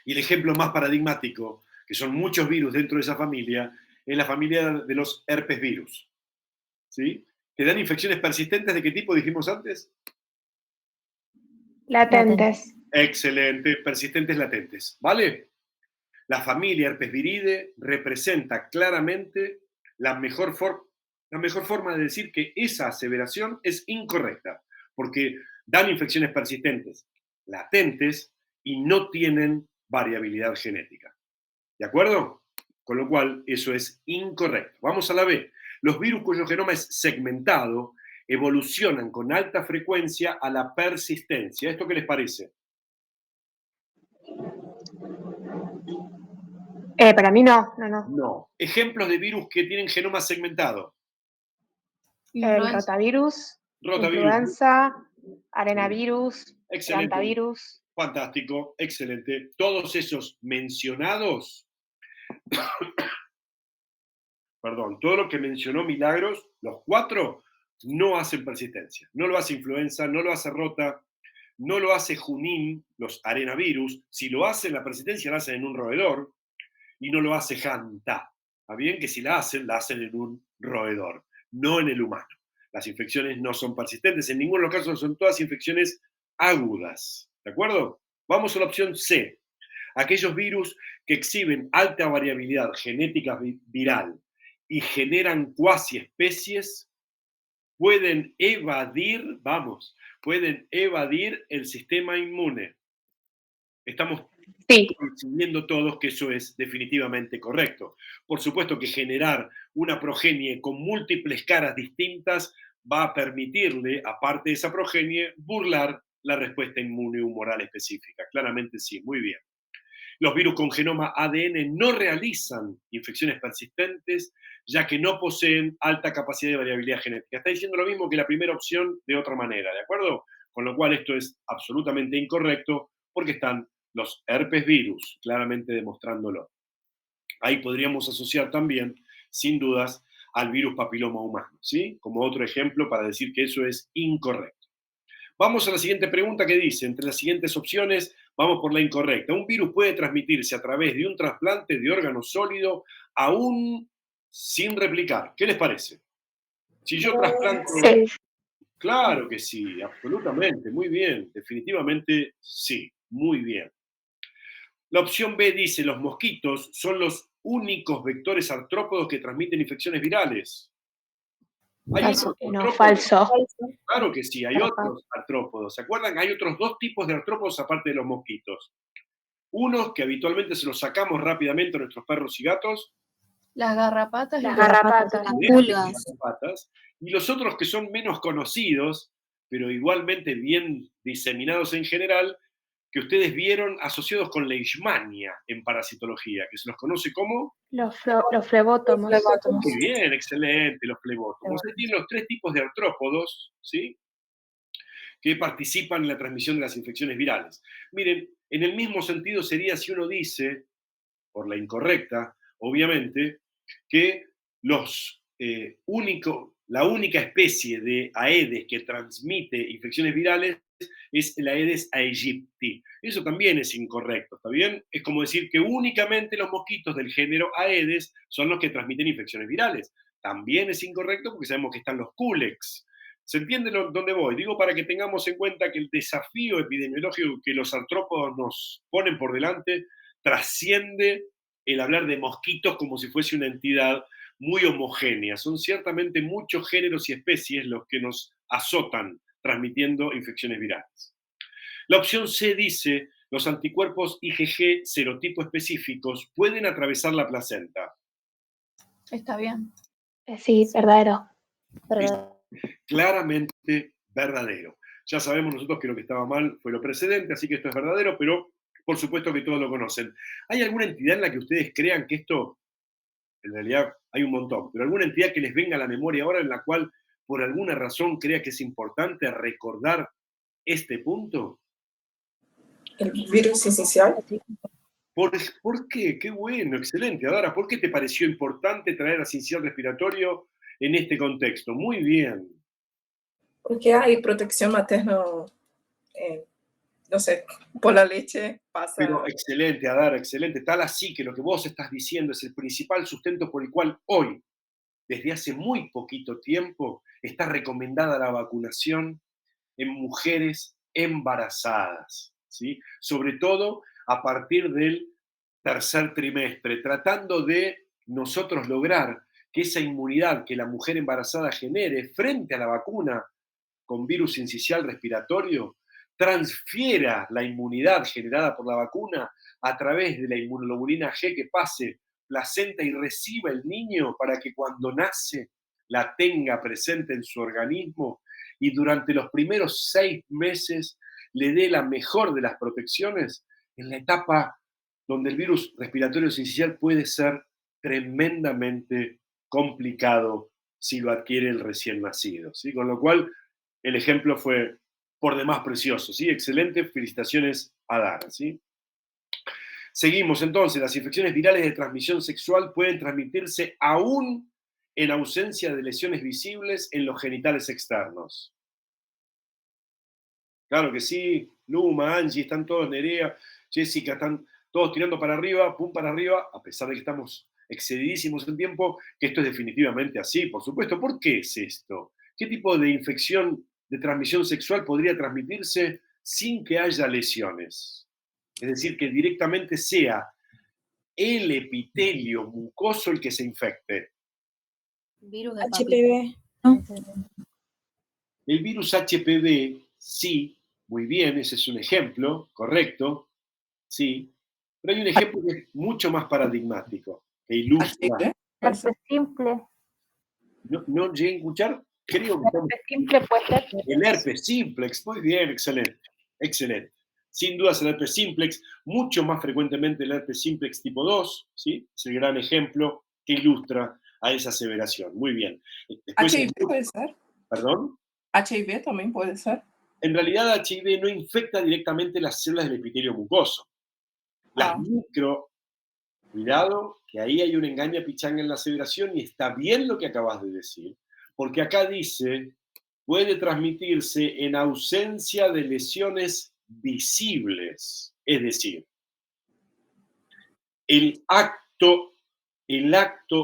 Y el ejemplo más paradigmático, que son muchos virus dentro de esa familia, es la familia de los herpes virus. ¿Sí? ¿Que dan infecciones persistentes de qué tipo dijimos antes? Latentes. Excelente, persistentes latentes. ¿Vale? La familia herpes viride representa claramente la mejor forma de decir que esa aseveración es incorrecta, porque dan infecciones persistentes, latentes y no tienen variabilidad genética. ¿De acuerdo? Con lo cual, eso es incorrecto. Vamos a la B. Los virus cuyo genoma es segmentado evolucionan con alta frecuencia a la persistencia. ¿Esto qué les parece? Para mí no. No. Ejemplos de virus que tienen genoma segmentado. El Influenza. rotavirus, Rotavirus. influenza, arenavirus, Excelente. hantavirus. Fantástico, excelente. Todos esos mencionados, perdón, todo lo que mencionó Milagros, los 4, no hacen persistencia. No lo hace influenza, no lo hace rota, no lo hace Junín, los arenavirus. Si lo hacen, la persistencia la hacen en un roedor y no lo hace Hanta. ¿Está bien? Que si la hacen en un roedor, no en el humano. Las infecciones no son persistentes, en ninguno de los casos son todas infecciones agudas. ¿De acuerdo? Vamos a la opción C. Aquellos virus que exhiben alta variabilidad genética viral y generan cuasi especies pueden evadir el sistema inmune. Estamos Sí. coincidiendo todos que eso es definitivamente correcto. Por supuesto que generar una progenie con múltiples caras distintas va a permitirle, aparte de esa progenie, burlar la respuesta inmune humoral específica. Claramente sí, muy bien. Los virus con genoma ADN no realizan infecciones persistentes, ya que no poseen alta capacidad de variabilidad genética. Está diciendo lo mismo que la primera opción de otra manera, ¿de acuerdo? Con lo cual esto es absolutamente incorrecto porque están los herpes virus claramente demostrándolo. Ahí podríamos asociar también, sin dudas, al virus papiloma humano, ¿sí? Como otro ejemplo para decir que eso es incorrecto. Vamos a la siguiente pregunta que dice, entre las siguientes opciones, vamos por la incorrecta. Un virus puede transmitirse a través de un trasplante de órgano sólido aún sin replicar. ¿Qué les parece? Si yo trasplanto... Sí. Claro que sí, absolutamente, muy bien, definitivamente sí, muy bien. La opción B dice, los mosquitos son los únicos vectores artrópodos que transmiten infecciones virales. Hay Falso. otros No, artrópodos. falso. Claro que sí, hay otros artrópodos. ¿Se acuerdan? Hay otros 2 tipos de artrópodos aparte de los mosquitos. Unos que habitualmente se los sacamos rápidamente a nuestros perros y gatos. Las garrapatas Las y los garrapatas. Las Las pulgas. garrapatas. Y los otros que son menos conocidos, pero igualmente bien diseminados en general, que ustedes vieron asociados con leishmania en parasitología, que se los conoce como... Los flebótomos. Muy bien, excelente, los flebótomos. Ahí tienen los 3 tipos de artrópodos, ¿sí? Que participan en la transmisión de las infecciones virales. Miren, en el mismo sentido sería si uno dice, por la incorrecta, obviamente, que la única especie de Aedes que transmite infecciones virales es el Aedes aegypti. Eso también es incorrecto, ¿está bien? Es como decir que únicamente los mosquitos del género Aedes son los que transmiten infecciones virales. También es incorrecto porque sabemos que están los Culex. ¿Se entiende dónde voy? Digo para que tengamos en cuenta que el desafío epidemiológico que los artrópodos nos ponen por delante trasciende el hablar de mosquitos como si fuese una entidad muy homogénea. Son ciertamente muchos géneros y especies los que nos azotan transmitiendo infecciones virales. La opción C dice, los anticuerpos IgG serotipo específicos pueden atravesar la placenta. Está bien. Sí, verdadero. ¿Verdad? Claramente verdadero. Ya sabemos nosotros que lo que estaba mal fue lo precedente, así que esto es verdadero, pero por supuesto que todos lo conocen. ¿Hay alguna entidad en la que ustedes crean que esto, en realidad hay un montón, pero alguna entidad que les venga a la memoria ahora en la cual por alguna razón crea que es importante recordar este punto? El virus esencial. ¿Por qué? Qué bueno, excelente. Adara, ¿por qué te pareció importante traer a sincicial respiratorio en este contexto? Muy bien. Porque hay protección materna, no sé, por la leche pasa. Pero excelente, Adara, excelente. Tal así que lo que vos estás diciendo es el principal sustento por el cual hoy, desde hace muy poquito tiempo, está recomendada la vacunación en mujeres embarazadas, ¿sí? Sobre todo a partir del tercer trimestre, tratando de nosotros lograr que esa inmunidad que la mujer embarazada genere frente a la vacuna con virus sincicial respiratorio transfiera la inmunidad generada por la vacuna a través de la inmunoglobulina G que pase placenta y reciba el niño para que cuando nace la tenga presente en su organismo y durante los primeros 6 meses le dé la mejor de las protecciones en la etapa donde el virus respiratorio sincicial puede ser tremendamente complicado si lo adquiere el recién nacido, ¿sí? Con lo cual, el ejemplo fue por demás precioso, ¿sí? Excelente, felicitaciones a Dara, ¿sí? Seguimos entonces, las infecciones virales de transmisión sexual pueden transmitirse aún en ausencia de lesiones visibles en los genitales externos. Claro que sí, Luma, Angie, están todos, Nerea, Jessica, están todos tirando para arriba, pum para arriba, a pesar de que estamos excedidísimos en tiempo, que esto es definitivamente así, por supuesto. ¿Por qué es esto? ¿Qué tipo de infección de transmisión sexual podría transmitirse sin que haya lesiones? Es decir, que directamente sea el epitelio mucoso el que se infecte. Virus de HPV. El virus HPV, sí, muy bien, ese es un ejemplo, correcto, sí, pero hay un ejemplo que es mucho más paradigmático, que ilustra. Herpes simple. ¿No llegué a escuchar? Creo que estamos... Herpes simple puede ser. El herpes simplex, muy bien, excelente, excelente. Sin dudas el herpes simplex, mucho más frecuentemente el herpes simplex tipo 2, ¿sí? Es el gran ejemplo que ilustra a esa aseveración. Muy bien. Después, HIV puede ser. ¿Perdón? HIV también puede ser. En realidad HIV no infecta directamente las células del epitelio mucoso. Las cuidado, que ahí hay un engaña pichanga en la aseveración y está bien lo que acabas de decir, porque acá dice, puede transmitirse en ausencia de lesiones visibles. Es decir, el acto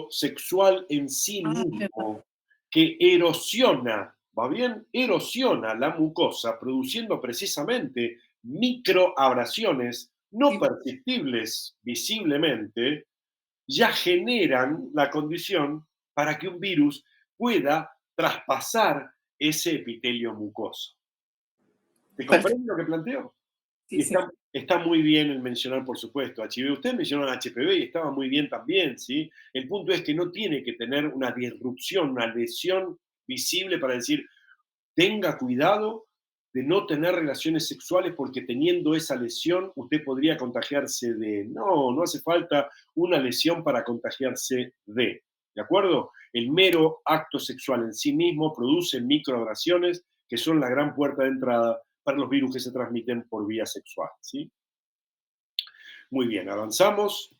sexual en sí mismo que erosiona, ¿va bien? Erosiona la mucosa, produciendo precisamente microabrasiones no perceptibles visiblemente, ya generan la condición para que un virus pueda traspasar ese epitelio mucoso. ¿Te comprende lo que planteo? Sí, sí. Está muy bien el mencionar, por supuesto, HIV. Usted mencionó HPV y estaba muy bien también, ¿sí? El punto es que no tiene que tener una disrupción, una lesión visible para decir, tenga cuidado de no tener relaciones sexuales porque teniendo esa lesión usted podría contagiarse de... No, no hace falta una lesión para contagiarse de. ¿De acuerdo? El mero acto sexual en sí mismo produce microagresiones que son la gran puerta de entrada para los virus que se transmiten por vía sexual, ¿sí? Muy bien, avanzamos.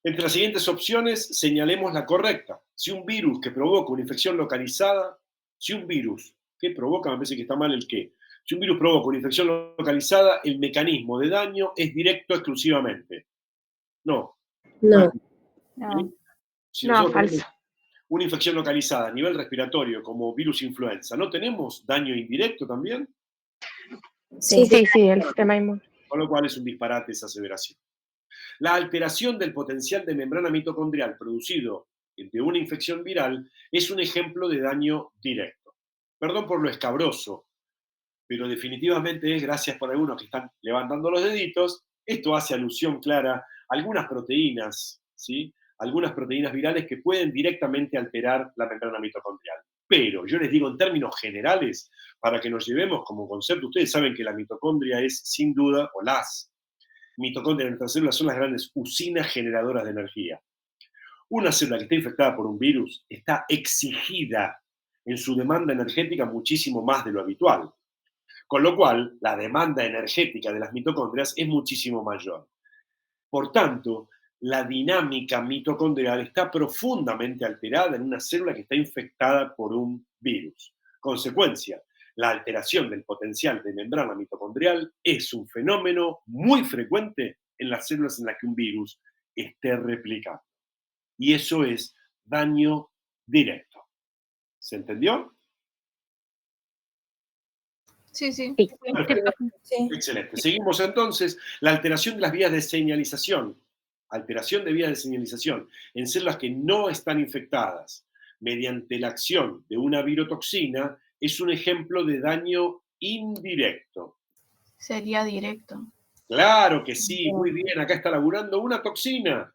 Entre las siguientes opciones, señalemos la correcta. Si un virus que provoca una infección localizada, si un virus que provoca, me parece que está mal el qué. Si un virus provoca una infección localizada, el mecanismo de daño es directo exclusivamente. No. No. Si No, nosotros falso. tenemos una infección localizada a nivel respiratorio como virus influenza, ¿no tenemos daño indirecto también? Sí. Sí, el sistema inmune. Con lo cual es un disparate esa aseveración. La alteración del potencial de membrana mitocondrial producido de una infección viral es un ejemplo de daño directo. Perdón por lo escabroso, pero definitivamente es, gracias por algunos que están levantando los deditos, esto hace alusión clara a algunas proteínas, ¿sí? Algunas proteínas virales que pueden directamente alterar la membrana mitocondrial. Pero yo les digo en términos generales, para que nos llevemos como concepto, ustedes saben que la mitocondria es sin duda, o las mitocondrias de nuestras células son las grandes usinas generadoras de energía. Una célula que está infectada por un virus está exigida en su demanda energética muchísimo más de lo habitual. Con lo cual, la demanda energética de las mitocondrias es muchísimo mayor. Por tanto, la dinámica mitocondrial está profundamente alterada en una célula que está infectada por un virus. Consecuencia, la alteración del potencial de membrana mitocondrial es un fenómeno muy frecuente en las células en las que un virus esté replicando. Y eso es daño directo. ¿Se entendió? Sí, sí. Sí. Perfecto. Sí. Excelente. Seguimos entonces. La alteración de las vías de señalización. Alteración de vías de señalización en células que no están infectadas mediante la acción de una virotoxina es un ejemplo de daño indirecto. Sería directo. Claro que sí, muy bien. Acá está laburando una toxina.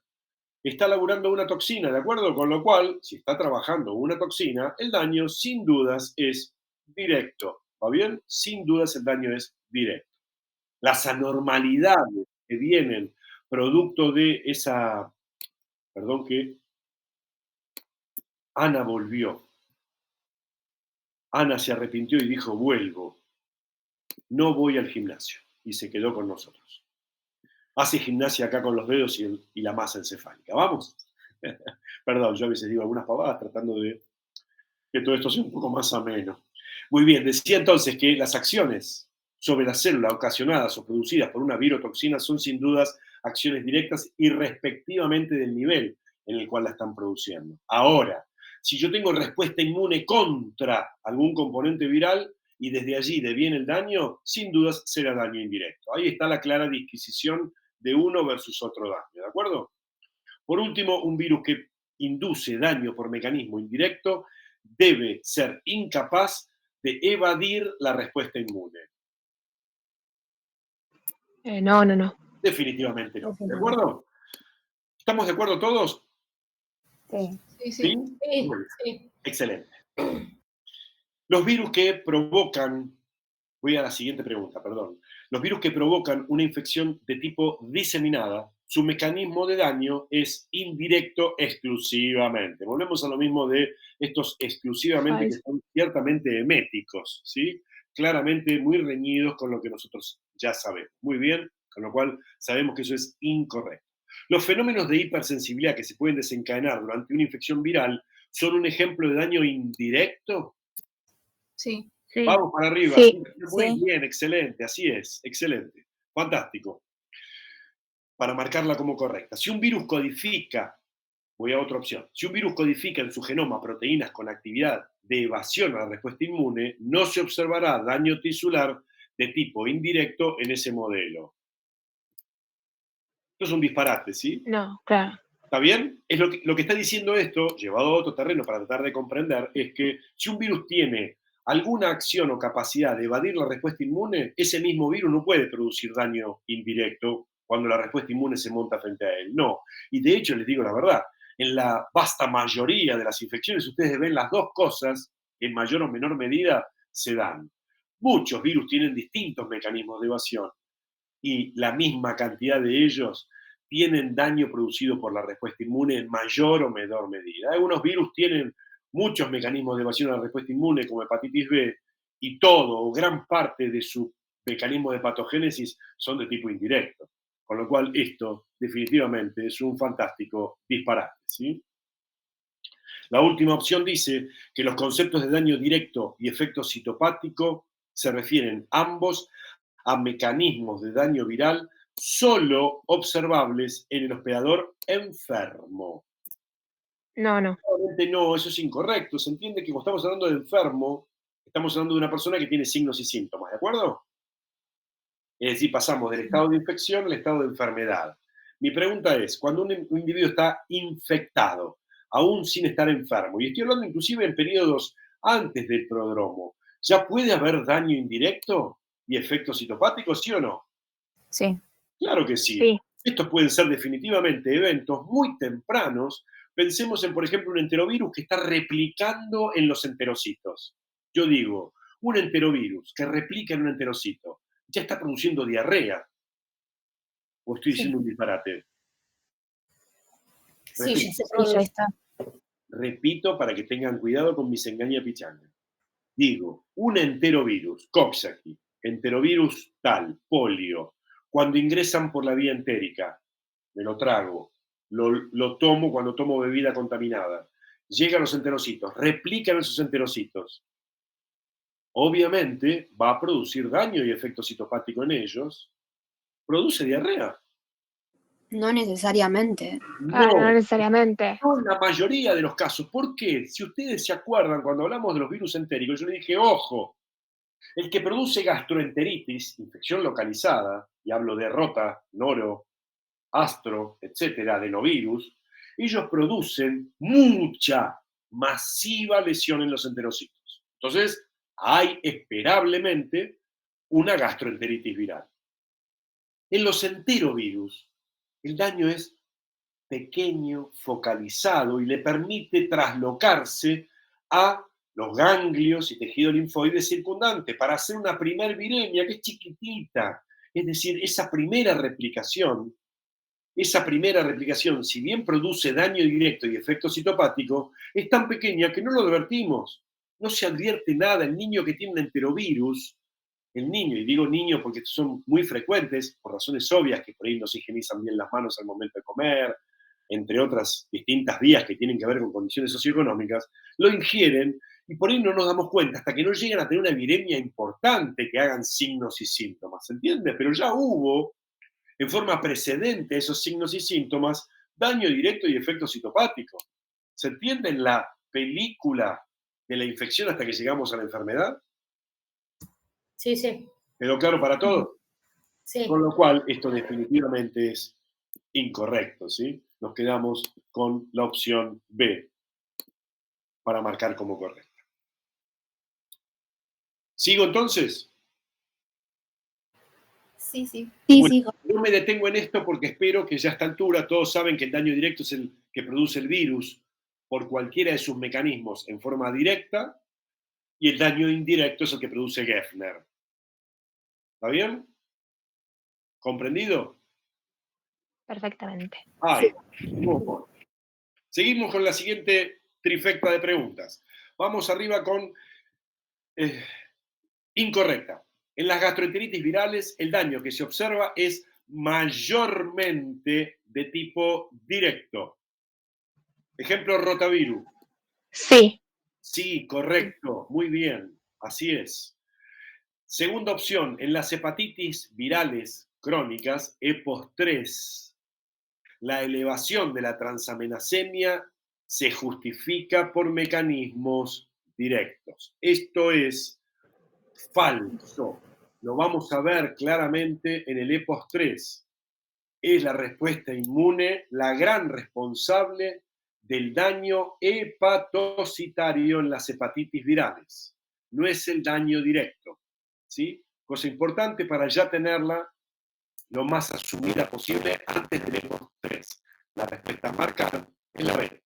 Está laburando una toxina, ¿de acuerdo? Con lo cual, si está trabajando una toxina, el daño sin dudas es directo. ¿Va bien? Sin dudas el daño es directo. Las anormalidades que vienen producto de esa... Perdón que Ana volvió. Ana se arrepintió y dijo, vuelvo. No voy al gimnasio. Y se quedó con nosotros. Hace gimnasia acá con los dedos y la masa encefálica. ¿Vamos? Perdón, yo a veces digo algunas pavadas tratando de que todo esto sea un poco más ameno. Muy bien, decía entonces que las acciones sobre la célula ocasionadas o producidas por una virotoxina son sin dudas acciones directas y respectivamente del nivel en el cual la están produciendo. Ahora, si yo tengo respuesta inmune contra algún componente viral y desde allí deviene el daño, sin dudas será daño indirecto. Ahí está la clara disquisición de uno versus otro daño, ¿de acuerdo? Por último, un virus que induce daño por mecanismo indirecto debe ser incapaz de evadir la respuesta inmune. No. Definitivamente no. ¿De acuerdo? ¿Estamos de acuerdo todos? Sí. Sí, ¿Sí? sí. Muy bien. Excelente. Los virus que provocan, voy a la siguiente pregunta, perdón. Los virus que provocan una infección de tipo diseminada, su mecanismo de daño es indirecto exclusivamente. Volvemos a lo mismo de estos exclusivamente que son ciertamente eméticos, ¿sí? Claramente muy reñidos con lo que nosotros ya sabemos. Muy bien, con lo cual sabemos que eso es incorrecto. Los fenómenos de hipersensibilidad que se pueden desencadenar durante una infección viral son un ejemplo de daño indirecto. Sí. Sí. Vamos para arriba. Sí. Muy Sí. bien, excelente, así es, excelente. Fantástico. Para marcarla como correcta. Si un virus codifica, voy a otra opción, si un virus codifica en su genoma proteínas con actividad de evasión a la respuesta inmune, no se observará daño tisular de tipo indirecto en ese modelo. Esto es un disparate, ¿sí? No, claro. ¿Está bien? Es lo que está diciendo esto, llevado a otro terreno para tratar de comprender, es que si un virus tiene alguna acción o capacidad de evadir la respuesta inmune, ese mismo virus no puede producir daño indirecto cuando la respuesta inmune se monta frente a él. No. Y de hecho, les digo la verdad, en la vasta mayoría de las infecciones ustedes ven las dos cosas, en mayor o menor medida, se dan. Muchos virus tienen distintos mecanismos de evasión y la misma cantidad de ellos tienen daño producido por la respuesta inmune en mayor o menor medida. Algunos virus tienen muchos mecanismos de evasión a la respuesta inmune, como hepatitis B, y todo o gran parte de su mecanismo de patogénesis son de tipo indirecto. Con lo cual, esto definitivamente es un fantástico disparate, ¿sí? La última opción dice que los conceptos de daño directo y efecto citopático se refieren ambos a mecanismos de daño viral solo observables en el hospedador enfermo. No. Obviamente no, eso es incorrecto. Se entiende que cuando estamos hablando de enfermo, estamos hablando de una persona que tiene signos y síntomas, ¿de acuerdo? Es decir, pasamos del estado de infección al estado de enfermedad. Mi pregunta es, cuando un individuo está infectado, aún sin estar enfermo, y estoy hablando inclusive en periodos antes del prodromo, ¿ya puede haber daño indirecto y efectos citopáticos, sí o no? Sí, Claro que sí. Sí. Estos pueden ser definitivamente eventos muy tempranos. Pensemos en, por ejemplo, un enterovirus que está replicando en los enterocitos. Yo digo, un enterovirus que replica en un enterocito ya está produciendo diarrea. ¿O estoy Sí. diciendo un disparate? Sí, ya se sí, ya produce. está. Repito para que tengan cuidado con mis engaña pichanga. Digo, un enterovirus, Coxsackie, enterovirus tal, polio, cuando ingresan por la vía entérica, me lo trago, lo tomo cuando tomo bebida contaminada, llega a los enterocitos, replican esos enterocitos. Obviamente va a producir daño y efecto citopático en ellos, produce diarrea. No necesariamente. Claro, no No, necesariamente. no en la mayoría de los casos. ¿Por qué? Si ustedes se acuerdan, cuando hablamos de los virus entéricos, yo le dije, ojo, el que produce gastroenteritis, infección localizada, y hablo de rota, noro, astro, etcétera, adenovirus, ellos producen mucha, masiva lesión en los enterocitos. Entonces, hay esperablemente una gastroenteritis viral. En los enterovirus, el daño es pequeño, focalizado y le permite traslocarse a los ganglios y tejido linfoide circundante para hacer una primer viremia que es chiquitita. Es decir, esa primera replicación, si bien produce daño directo y efecto citopático, es tan pequeña que no lo advertimos. No se advierte nada. El niño que tiene un enterovirus, el niño, y digo niño porque son muy frecuentes, por razones obvias, que por ahí no se higienizan bien las manos al momento de comer, entre otras distintas vías que tienen que ver con condiciones socioeconómicas, lo ingieren y por ahí no nos damos cuenta hasta que no llegan a tener una viremia importante que hagan signos y síntomas, ¿se entiende? Pero ya hubo, en forma precedente esos signos y síntomas, daño directo y efecto citopático. ¿Se entiende en la película de la infección hasta que llegamos a la enfermedad? Sí, sí. ¿Quedó claro para todos? Sí. Con lo cual, esto definitivamente es incorrecto, ¿sí? Nos quedamos con la opción B para marcar como correcta. ¿Sigo entonces? Sí, sí. Bueno, no me detengo en esto porque espero que ya a esta altura todos saben que el daño directo es el que produce el virus por cualquiera de sus mecanismos en forma directa y el daño indirecto es el que produce Geffner. ¿Está bien? ¿Comprendido? Perfectamente. Ay, seguimos con la siguiente trifecta de preguntas. Vamos arriba con incorrecta. En las gastroenteritis virales, el daño que se observa es mayormente de tipo directo. Ejemplo, rotavirus. Sí. Sí, correcto. Muy bien. Así es. Segunda opción, en las hepatitis virales crónicas, EPOS 3, la elevación de la transaminasemia se justifica por mecanismos directos. Esto es falso. Lo vamos a ver claramente en el EPOS 3. Es la respuesta inmune la gran responsable del daño hepatocitario en las hepatitis virales. No es el daño directo, ¿sí? Cosa importante para ya tenerla lo más asumida posible antes del EPOS 3. La respuesta marcada es la B.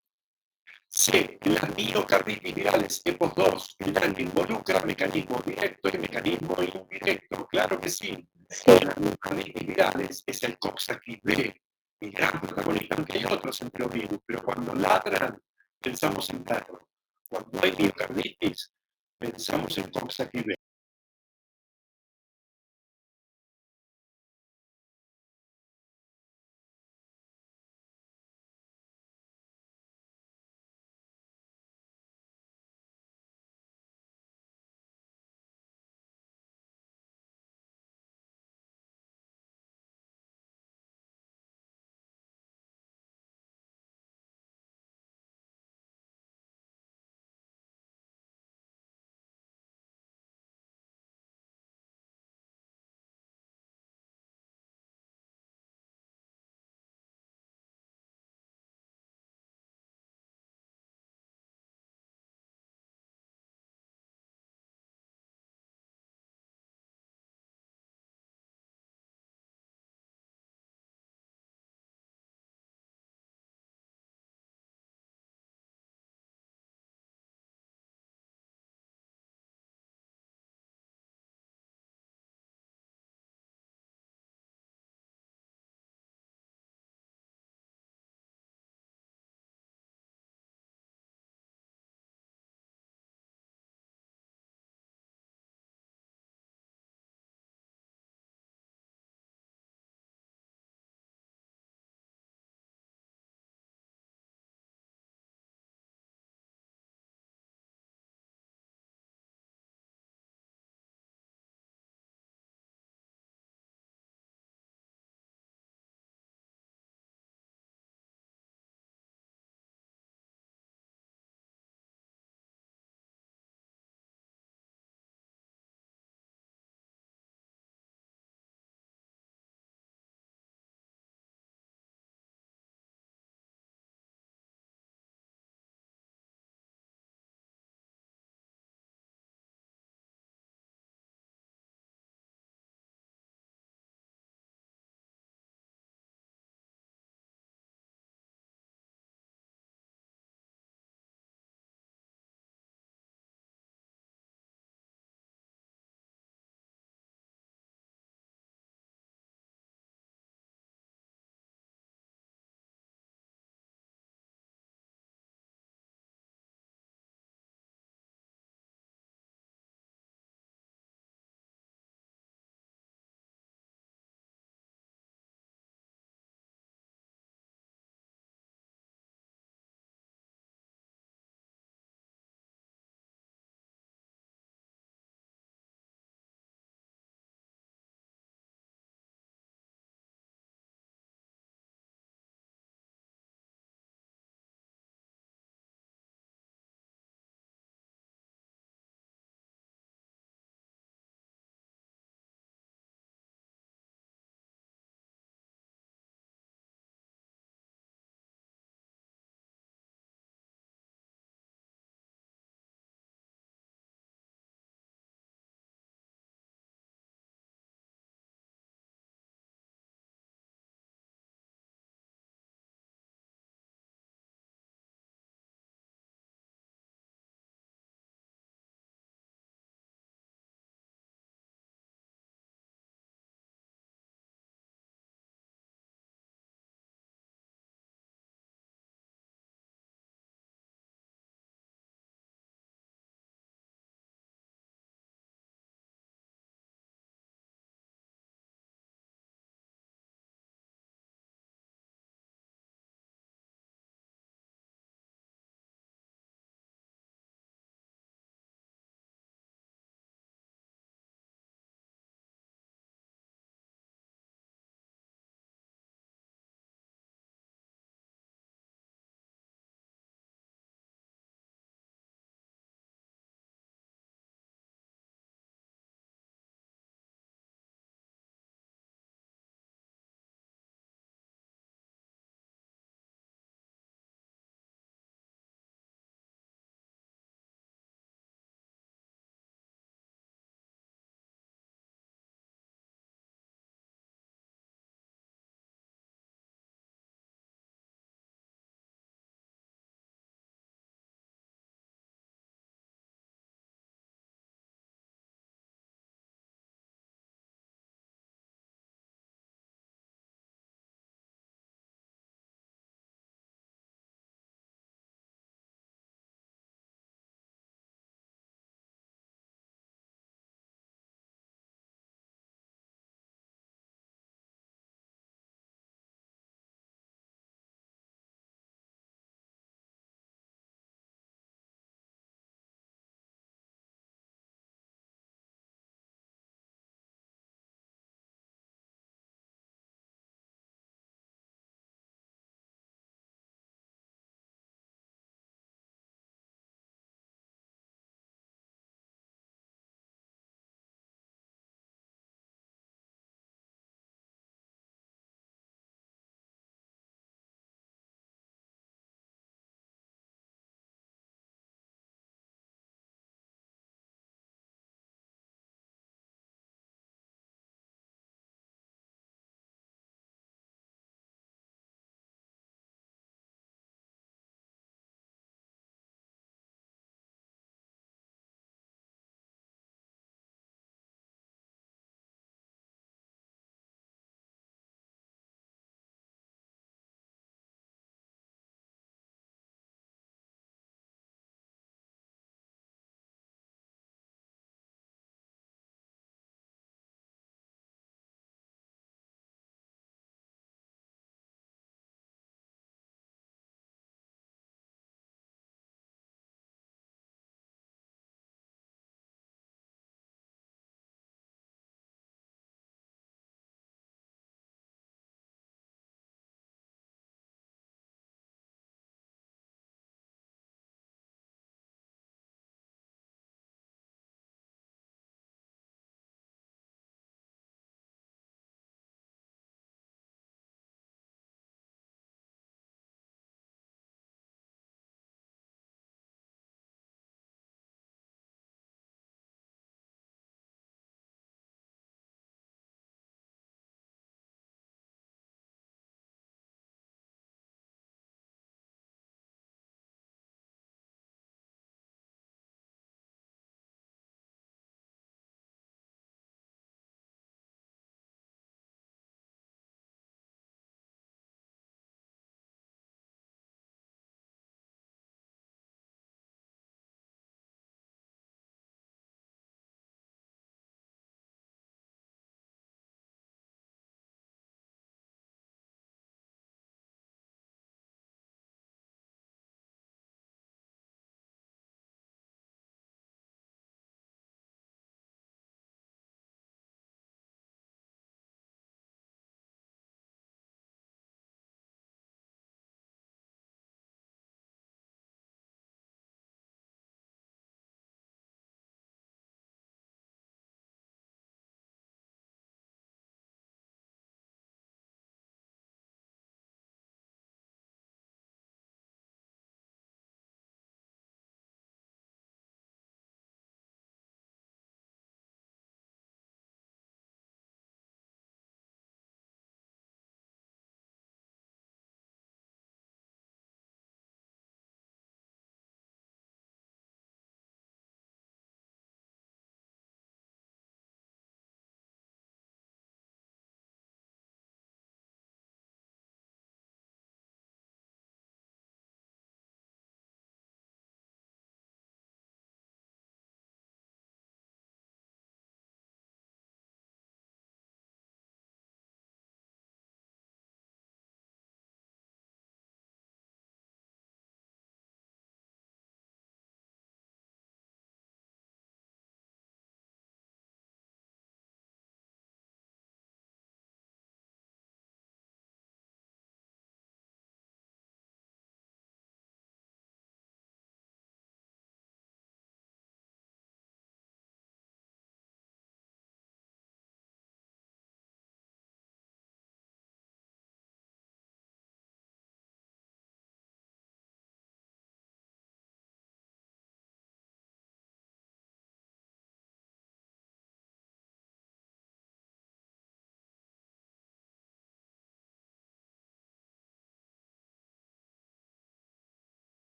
C. En las miocarditis virales EPOS 2, el daño involucra mecanismo directo y mecanismo indirecto. Claro que sí. En las miocarditis virales es el Coxsackie B, el gran protagonista, aunque hay otros enterovirus, pero cuando ladran, pensamos en perro. Cuando hay miocarditis, pensamos en Coxsackie B.